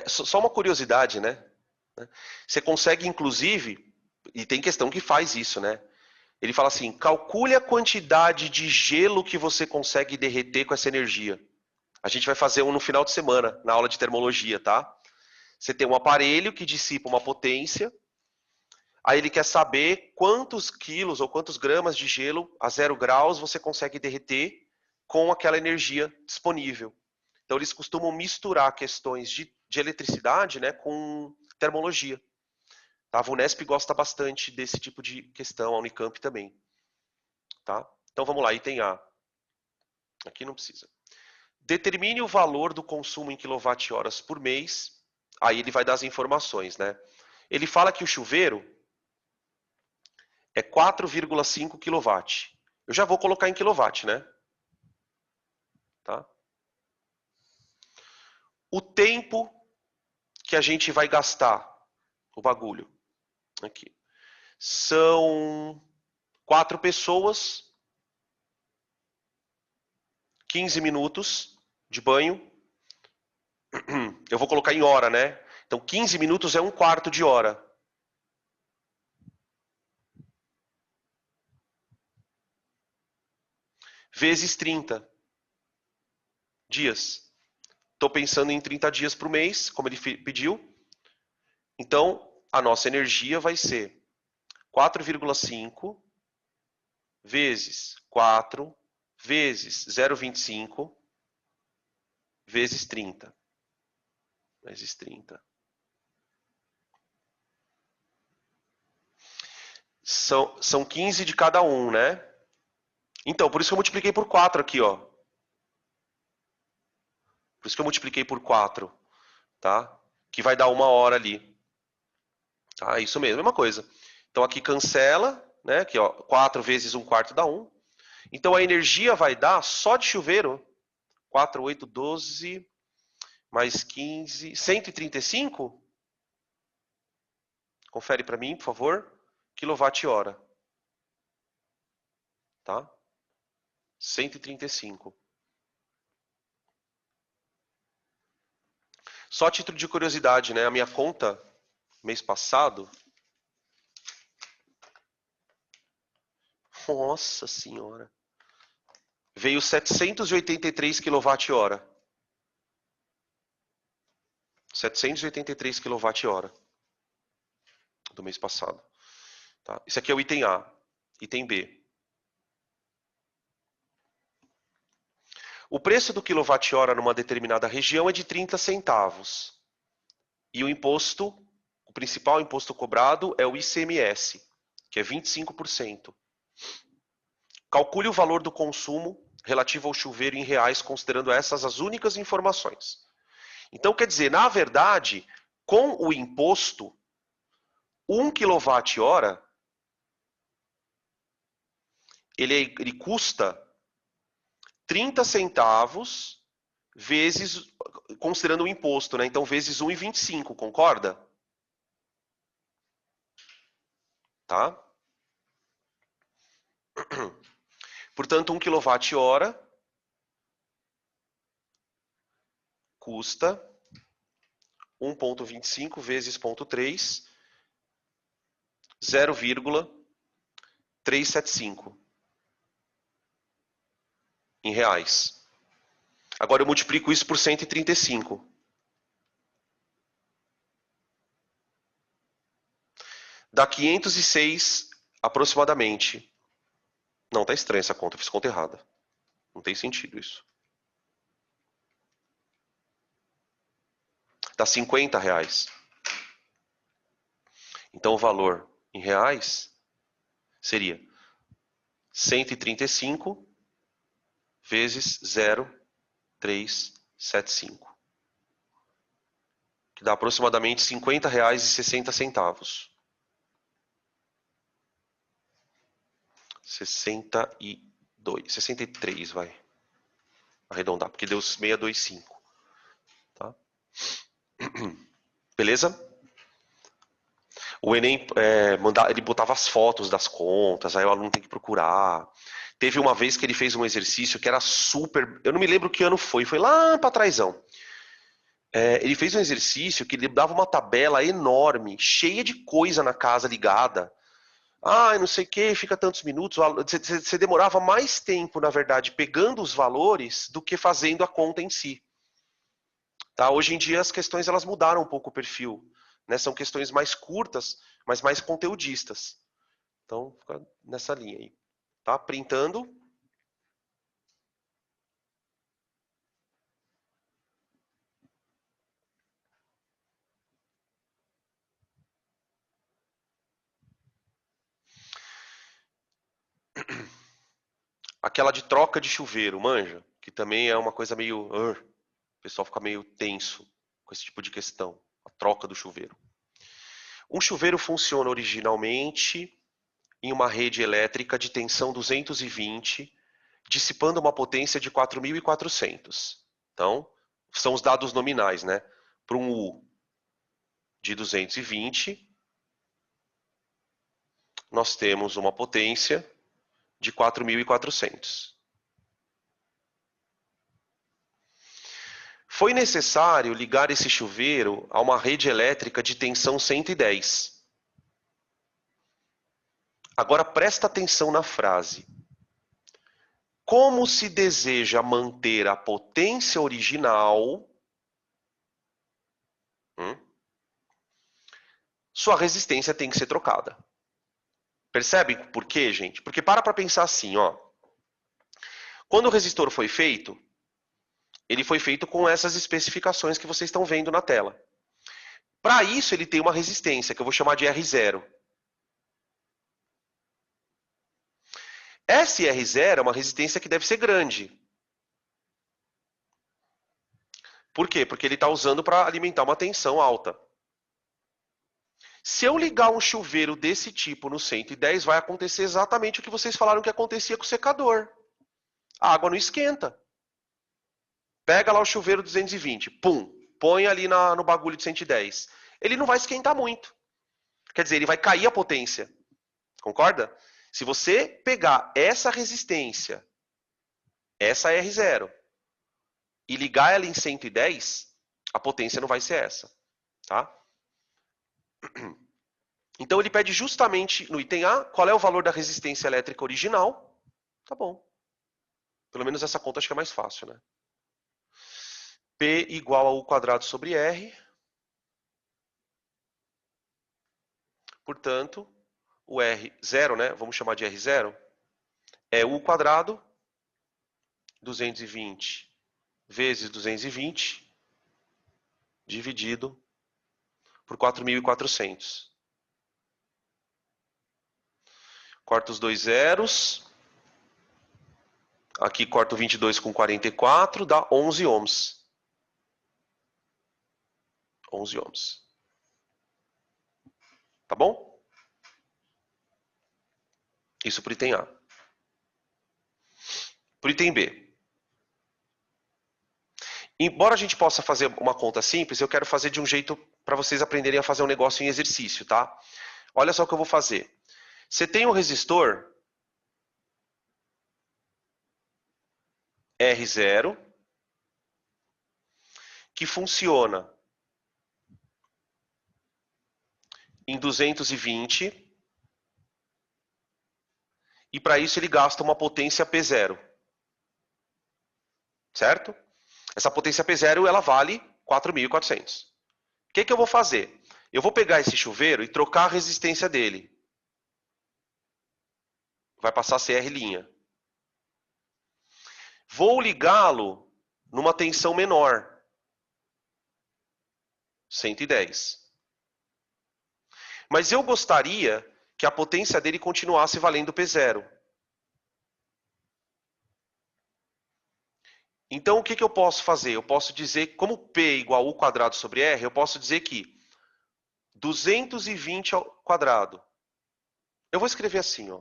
só uma curiosidade, né? Você consegue, inclusive, e tem questão que faz isso, né? Ele fala assim, calcule a quantidade de gelo que você consegue derreter com essa energia. A gente vai fazer um no final de semana, na aula de termologia, tá? Você tem um aparelho que dissipa uma potência, aí ele quer saber quantos quilos ou quantos gramas de gelo a 0 graus você consegue derreter com aquela energia disponível. Então eles costumam misturar questões de eletricidade, né, com termologia. Tá? A VUNESP gosta bastante desse tipo de questão, a Unicamp também. Tá? Então vamos lá, item A. Aqui não precisa. Determine o valor do consumo em quilowatt-horas por mês. Aí ele vai dar as informações, né? Ele fala que o chuveiro é 4,5 kW. Eu já vou colocar em quilowatt, né? Tá? O tempo que a gente vai gastar, o bagulho, aqui, são 4 pessoas, 15 minutos de banho. Eu vou colocar em hora, né? Então 15 minutos é 1/4 de hora. Vezes 30 dias. Estou pensando em 30 dias por mês, como ele pediu. Então, a nossa energia vai ser 4,5 vezes 4 vezes 0,25 vezes 30. Vezes 30. São 15 de cada um, né? Então, por isso que eu multipliquei por 4 aqui, ó. Por isso que eu multipliquei por 4, tá? Que vai dar 1 hora ali. Tá? Isso mesmo, mesma coisa. Então aqui cancela, né? Aqui, ó, 4 vezes 1/4 dá 1. Então a energia vai dar só de chuveiro 4, 8, 12, mais 15, 135? Confere para mim, por favor. Quilowatt-hora. Tá? 135. Só a título de curiosidade, né? A minha conta, mês passado, Nossa senhora. Veio 783 kWh. 783 kWh do mês passado. Tá? Isso aqui é o item A. Item B. O preço do quilowatt-hora numa determinada região é de 30 centavos. E o imposto, o principal imposto cobrado é o ICMS, que é 25%. Calcule o valor do consumo relativo ao chuveiro em reais, considerando essas as únicas informações. Então, quer dizer, na verdade, com o imposto, 1 kWh, ele custa 30 centavos vezes, considerando o imposto, né? Então, vezes 1,25, concorda? Tá? Portanto, 1 kWh custa 1,25 vezes 0,3, 0,375 em reais. Agora eu multiplico isso por 135. Dá 506 aproximadamente. Não, tá estranha essa conta, eu fiz conta errada. Não tem sentido isso. Dá 50 reais. Então o valor em reais seria 135 vezes 0,375. Que dá aproximadamente R$ 50,60. 63, vai. Arredondar, porque deu 625. Tá? Beleza? O Enem, ele botava as fotos das contas, aí o aluno tem que procurar. Teve uma vez que ele fez um exercício que era super... Eu não me lembro que ano foi lá para trásão. Ele fez um exercício que ele dava uma tabela enorme, cheia de coisa na casa ligada. Ah, não sei o que, fica tantos minutos. Você demorava mais tempo, na verdade, pegando os valores do que fazendo a conta em si. Tá? Hoje em dia as questões elas mudaram um pouco o perfil. Né? São questões mais curtas, mas mais conteudistas. Então, fica nessa linha aí. Tá? Printando. Aquela de troca de chuveiro, manja? Que também é uma coisa meio... o pessoal fica meio tenso com esse tipo de questão. A troca do chuveiro. Um chuveiro funciona originalmente em uma rede elétrica de tensão 220, dissipando uma potência de 4.400. Então, são os dados nominais, né? Para um U de 220, nós temos uma potência de 4.400. Foi necessário ligar esse chuveiro a uma rede elétrica de tensão 110. Agora presta atenção na frase. Como se deseja manter a potência original, sua resistência tem que ser trocada. Percebe por quê, gente? Porque para pensar assim, ó. Quando o resistor foi feito, ele foi feito com essas especificações que vocês estão vendo na tela. Para isso, ele tem uma resistência, que eu vou chamar de R0. Essa R0 é uma resistência que deve ser grande. Por quê? Porque ele está usando para alimentar uma tensão alta. Se eu ligar um chuveiro desse tipo no 110, vai acontecer exatamente o que vocês falaram que acontecia com o secador. A água não esquenta. Pega lá o chuveiro 220, pum, põe ali no bagulho de 110. Ele não vai esquentar muito. Quer dizer, ele vai cair a potência. Concorda? Se você pegar essa resistência, essa R0, e ligar ela em 110, a potência não vai ser essa. Tá? Então ele pede justamente no item A qual é o valor da resistência elétrica original. Tá bom. Pelo menos essa conta acho que é mais fácil, né? P igual a U quadrado sobre R. Portanto, o R0, né? Vamos chamar de R0, é U quadrado, 220 vezes 220, dividido por 4.400. Corta os dois zeros. Aqui corta o 22 com 44, dá 11 ohms. 11 ohms. Tá bom? Isso para o item A. Para o item B. Embora a gente possa fazer uma conta simples, eu quero fazer de um jeito para vocês aprenderem a fazer um negócio em exercício, tá? Olha só o que eu vou fazer. Você tem um resistor R0 que funciona em 220 e para isso ele gasta uma potência P0. Certo? Essa potência P0 ela vale 4.400. O que eu vou fazer? Eu vou pegar esse chuveiro e trocar a resistência dele. Vai passar a ser R'. Vou ligá-lo numa tensão menor. 110. Mas eu gostaria que a potência dele continuasse valendo P0. Então, o que eu posso fazer? Eu posso dizer, como P igual a U quadrado sobre R, eu posso dizer que 220 ao quadrado. Eu vou escrever assim, ó.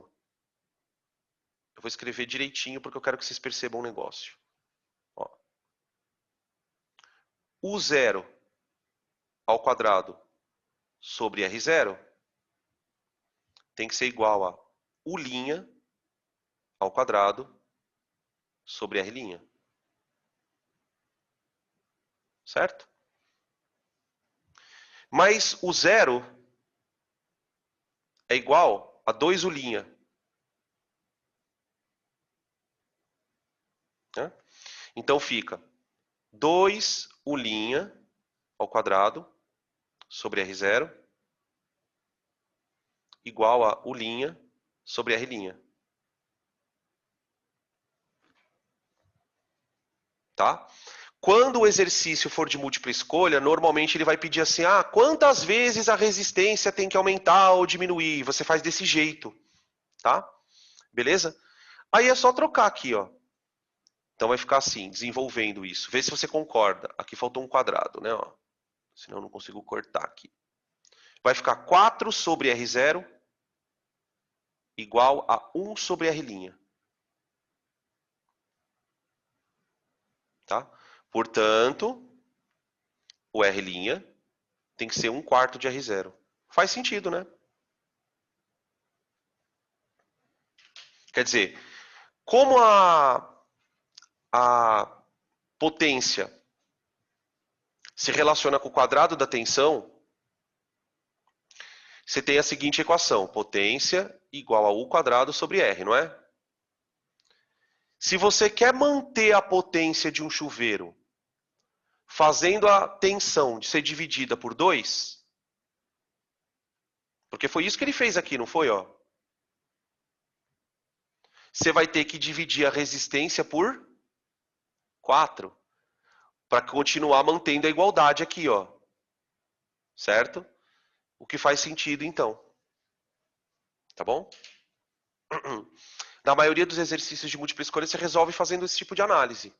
Eu vou escrever direitinho porque eu quero que vocês percebam o negócio. Ó. U0 ao quadrado sobre R0 tem que ser igual a U' ao quadrado sobre R'. Certo? Mas o zero é igual a 2U'. Né? Então fica 2U' ao quadrado sobre R0 igual a U' sobre R'. Tá? Quando o exercício for de múltipla escolha, normalmente ele vai pedir assim, quantas vezes a resistência tem que aumentar ou diminuir? Você faz desse jeito, tá? Beleza? Aí é só trocar aqui, ó. Então vai ficar assim, desenvolvendo isso. Vê se você concorda. Aqui faltou um quadrado, né? Ó. Senão eu não consigo cortar aqui. Vai ficar 4 sobre R0 igual a 1 sobre R'. Tá? Portanto, o R' tem que ser 1/4 de R0. Faz sentido, né? Quer dizer, como a potência se relaciona com o quadrado da tensão, você tem a seguinte equação. Potência igual a U quadrado sobre R, não é? Se você quer manter a potência de um chuveiro fazendo a tensão de ser dividida por 2, porque foi isso que ele fez aqui, não foi? Ó? Você vai ter que dividir a resistência por 4 para continuar mantendo a igualdade aqui, ó. Certo? O que faz sentido, então. Tá bom? Na maioria dos exercícios de múltipla escolha, você resolve fazendo esse tipo de análise.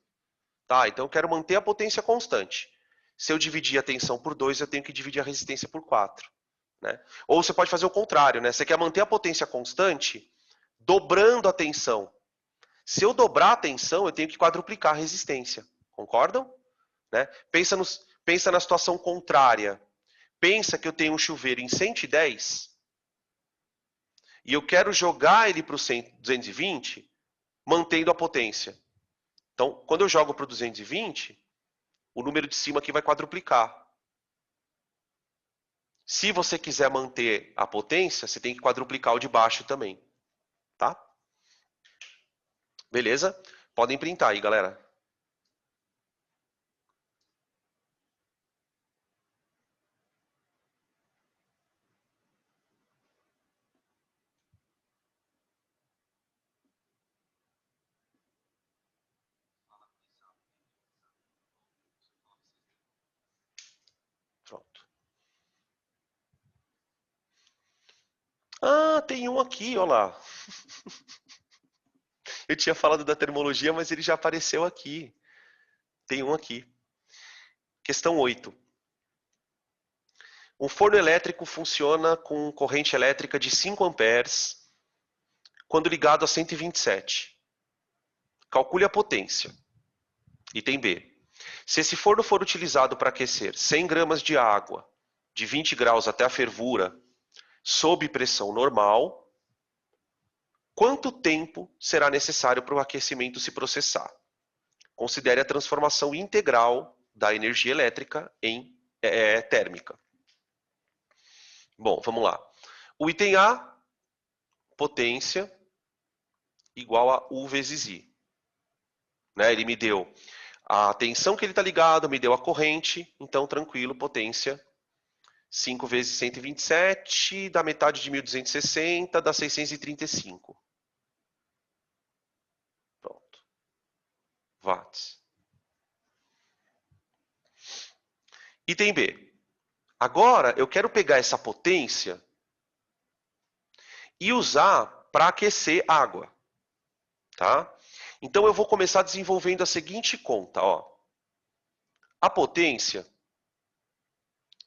Tá, então eu quero manter a potência constante. Se eu dividir a tensão por 2, eu tenho que dividir a resistência por 4. Né? Ou você pode fazer o contrário, né? Você quer manter a potência constante, dobrando a tensão. Se eu dobrar a tensão, eu tenho que quadruplicar a resistência. Concordam? Né? Pensa na situação contrária. Pensa que eu tenho um chuveiro em 110 e eu quero jogar ele para o 220, mantendo a potência. Então, quando eu jogo para o 220, o número de cima aqui vai quadruplicar. Se você quiser manter a potência, você tem que quadruplicar o de baixo também, tá? Beleza? Podem printar aí, galera. Pronto. Ah, tem um aqui, olha lá. Eu tinha falado da termologia, mas ele já apareceu aqui. Tem um aqui. Questão 8. Um forno elétrico funciona com corrente elétrica de 5 amperes quando ligado a 127. Calcule a potência. Item B. Se esse forno for utilizado para aquecer 100 gramas de água de 20 graus até a fervura, sob pressão normal, quanto tempo será necessário para o aquecimento se processar? Considere a transformação integral da energia elétrica em térmica. Bom, vamos lá. O item A, potência igual a U vezes I. Né? Ele me deu a tensão que ele está ligado, me deu a corrente, então tranquilo, potência 5 vezes 127, dá metade de 1260, dá 635. Pronto. Watts. Item B. Agora eu quero pegar essa potência e usar para aquecer água. Tá? Então eu vou começar desenvolvendo a seguinte conta. Ó. A potência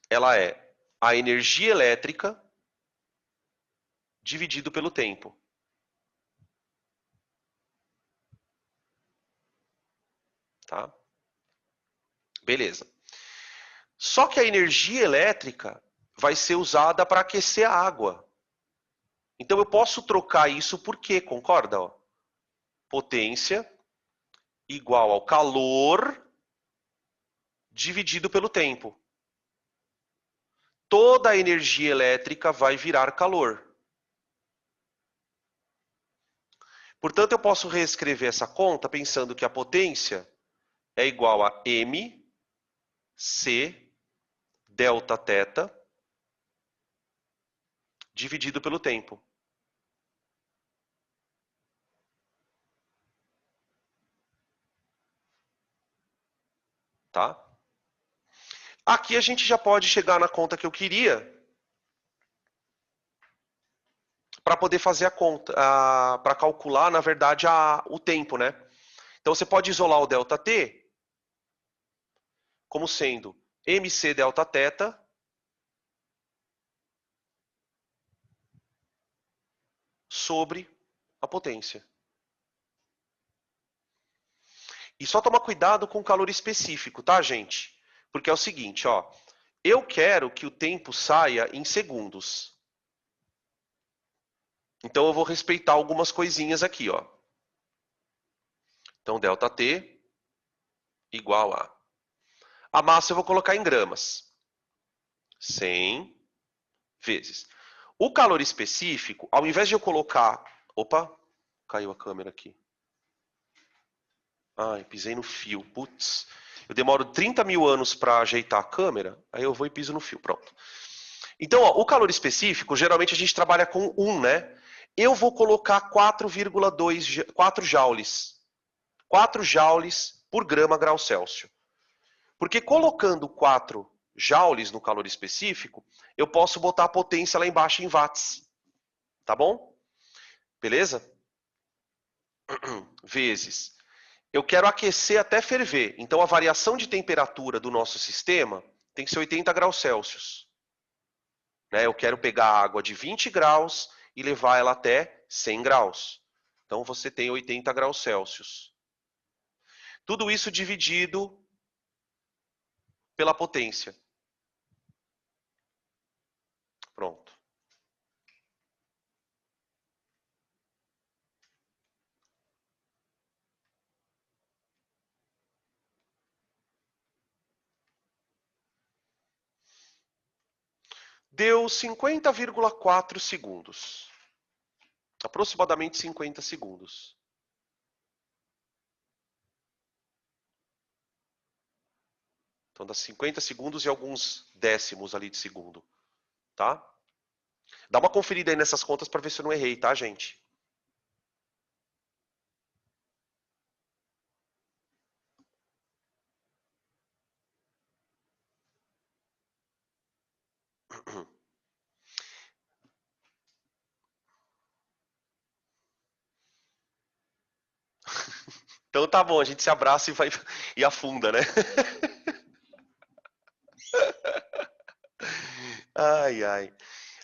ela é a energia elétrica dividido pelo tempo. Tá? Beleza. Só que a energia elétrica vai ser usada para aquecer a água. Então eu posso trocar isso por quê? Concorda? Ó? Potência igual ao calor dividido pelo tempo. Toda a energia elétrica vai virar calor. Portanto, eu posso reescrever essa conta pensando que a potência é igual a m c delta θ dividido pelo tempo. Tá? Aqui a gente já pode chegar na conta que eu queria para poder fazer a conta, para calcular, na verdade, o tempo, né? Então você pode isolar o ΔT como sendo mc delta θ sobre a potência. E só tomar cuidado com o calor específico, tá, gente? Porque é o seguinte, ó, eu quero que o tempo saia em segundos. Então eu vou respeitar algumas coisinhas aqui, ó. Então ΔT igual a massa eu vou colocar em gramas. 100 vezes. O calor específico, ao invés de eu colocar... Opa, caiu a câmera aqui. Ai, pisei no fio. Putz, eu demoro 30 mil anos para ajeitar a câmera, aí eu vou e piso no fio. Pronto. Então, ó, o calor específico, geralmente a gente trabalha com 1, né? Eu vou colocar 4 joules. 4 joules por grama grau Celsius. Porque colocando 4 joules no calor específico, eu posso botar a potência lá embaixo em watts. Tá bom? Beleza? Vezes. Eu quero aquecer até ferver. Então a variação de temperatura do nosso sistema tem que ser 80 graus Celsius. Né? Eu quero pegar a água de 20 graus e levar ela até 100 graus. Então você tem 80 graus Celsius. Tudo isso dividido pela potência. Pronto. deu 50,4 segundos. Aproximadamente 50 segundos. Então dá 50 segundos e alguns décimos ali de segundo. Tá? Dá uma conferida aí nessas contas para ver se eu não errei, tá, gente? Então tá bom, a gente se abraça e vai e afunda, né? Ai, ai.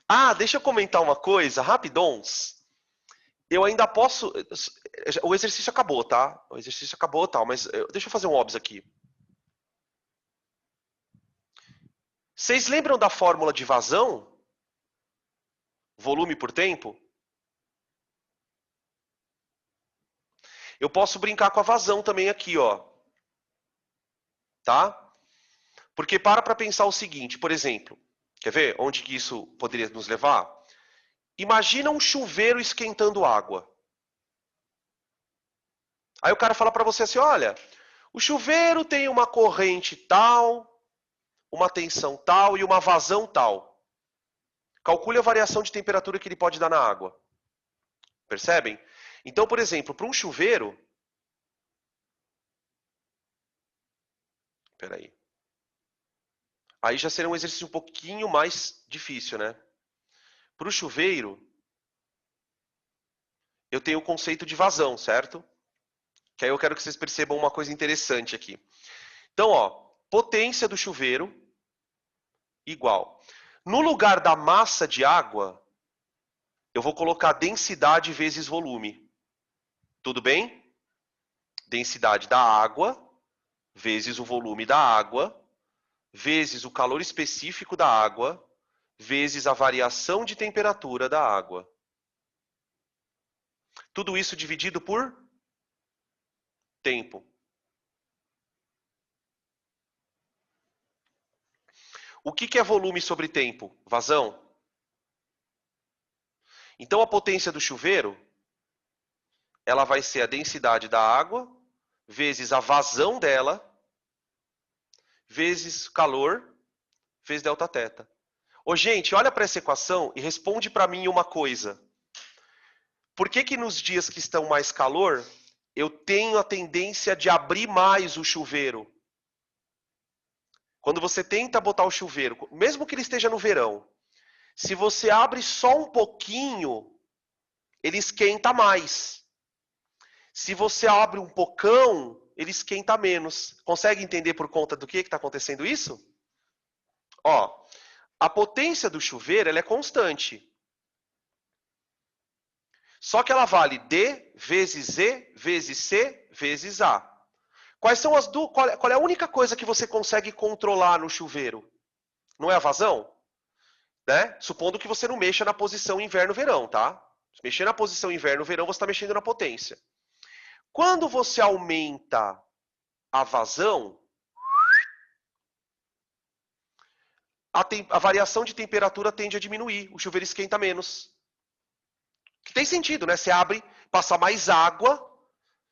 Ah, deixa eu comentar uma coisa, rapidons. Eu ainda posso. O exercício acabou, tá? O exercício acabou, tal, mas deixa eu fazer um óbvio aqui. Vocês lembram da fórmula de vazão? Volume por tempo? Eu posso brincar com a vazão também aqui, ó. Tá? Porque para pensar o seguinte, por exemplo, quer ver onde que isso poderia nos levar? Imagina um chuveiro esquentando água. Aí o cara fala para você assim, olha, o chuveiro tem uma corrente tal, uma tensão tal e uma vazão tal. Calcule a variação de temperatura que ele pode dar na água. Percebem? Então, por exemplo, para um chuveiro... Peraí. Aí já seria um exercício um pouquinho mais difícil, né? Para o chuveiro, eu tenho o conceito de vazão, certo? Que aí eu quero que vocês percebam uma coisa interessante aqui. Então, ó, potência do chuveiro igual. No lugar da massa de água, eu vou colocar densidade vezes volume. Tudo bem? Densidade da água vezes o volume da água, vezes o calor específico da água, vezes a variação de temperatura da água. Tudo isso dividido por tempo. O que é volume sobre tempo? Vazão. Então a potência do chuveiro, ela vai ser a densidade da água, vezes a vazão dela, vezes calor, vezes delta θ. Ô, gente, olha para essa equação e responde para mim uma coisa. Por que que nos dias que estão mais calor, eu tenho a tendência de abrir mais o chuveiro? Quando você tenta botar o chuveiro, mesmo que ele esteja no verão, se você abre só um pouquinho, ele esquenta mais. Se você abre um pocão, ele esquenta menos. Consegue entender por conta do que está acontecendo isso? Ó, a potência do chuveiro ela é constante. Só que ela vale D vezes E vezes C vezes A. Quais são as duas? Qual é a única coisa que você consegue controlar no chuveiro? Não é a vazão? Né? Supondo que você não mexa na posição inverno-verão, tá? Se mexer na posição inverno-verão, você está mexendo na potência. Quando você aumenta a vazão, a variação de temperatura tende a diminuir, o chuveiro esquenta menos. Que tem sentido, né? Você abre, passa mais água,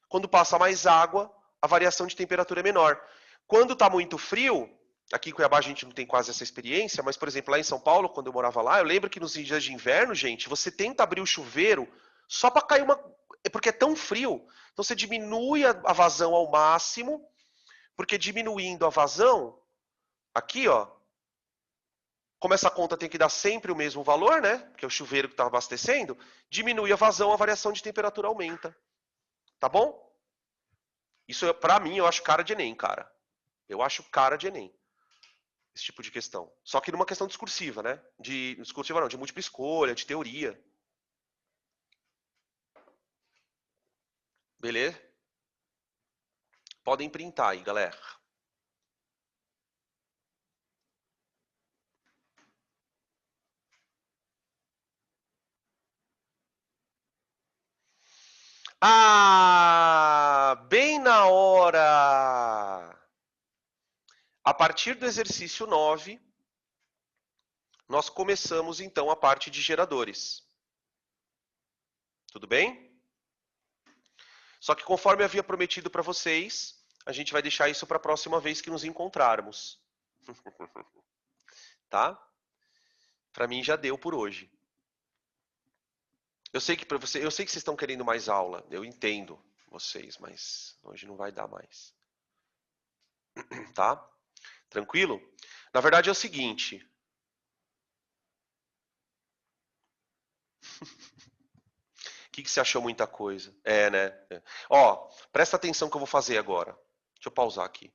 quando passa mais água, a variação de temperatura é menor. Quando está muito frio, aqui em Cuiabá a gente não tem quase essa experiência, mas, por exemplo, lá em São Paulo, quando eu morava lá, eu lembro que nos dias de inverno, gente, você tenta abrir o chuveiro só para cair uma... Porque é tão frio. Então você diminui a vazão ao máximo, porque diminuindo a vazão, aqui, ó, como essa conta tem que dar sempre o mesmo valor, né? Que é o chuveiro que está abastecendo, diminui a vazão, a variação de temperatura aumenta. Tá bom? Isso, pra mim, eu acho cara de Enem, cara. Eu acho cara de Enem. Esse tipo de questão. Só que numa questão discursiva, né? Discursiva não, de múltipla escolha, de teoria. Beleza? Podem printar aí, galera. Ah, bem na hora! A partir do exercício 9, nós começamos então a parte de geradores. Tudo bem? Só que conforme eu havia prometido para vocês, a gente vai deixar isso para a próxima vez que nos encontrarmos. Tá? Para mim já deu por hoje. Eu sei que vocês estão querendo mais aula, eu entendo vocês, mas hoje não vai dar mais. Tá? Tranquilo? Na verdade é o seguinte. O que você achou muita coisa? É, né? Ó, presta atenção que eu vou fazer agora. Deixa eu pausar aqui.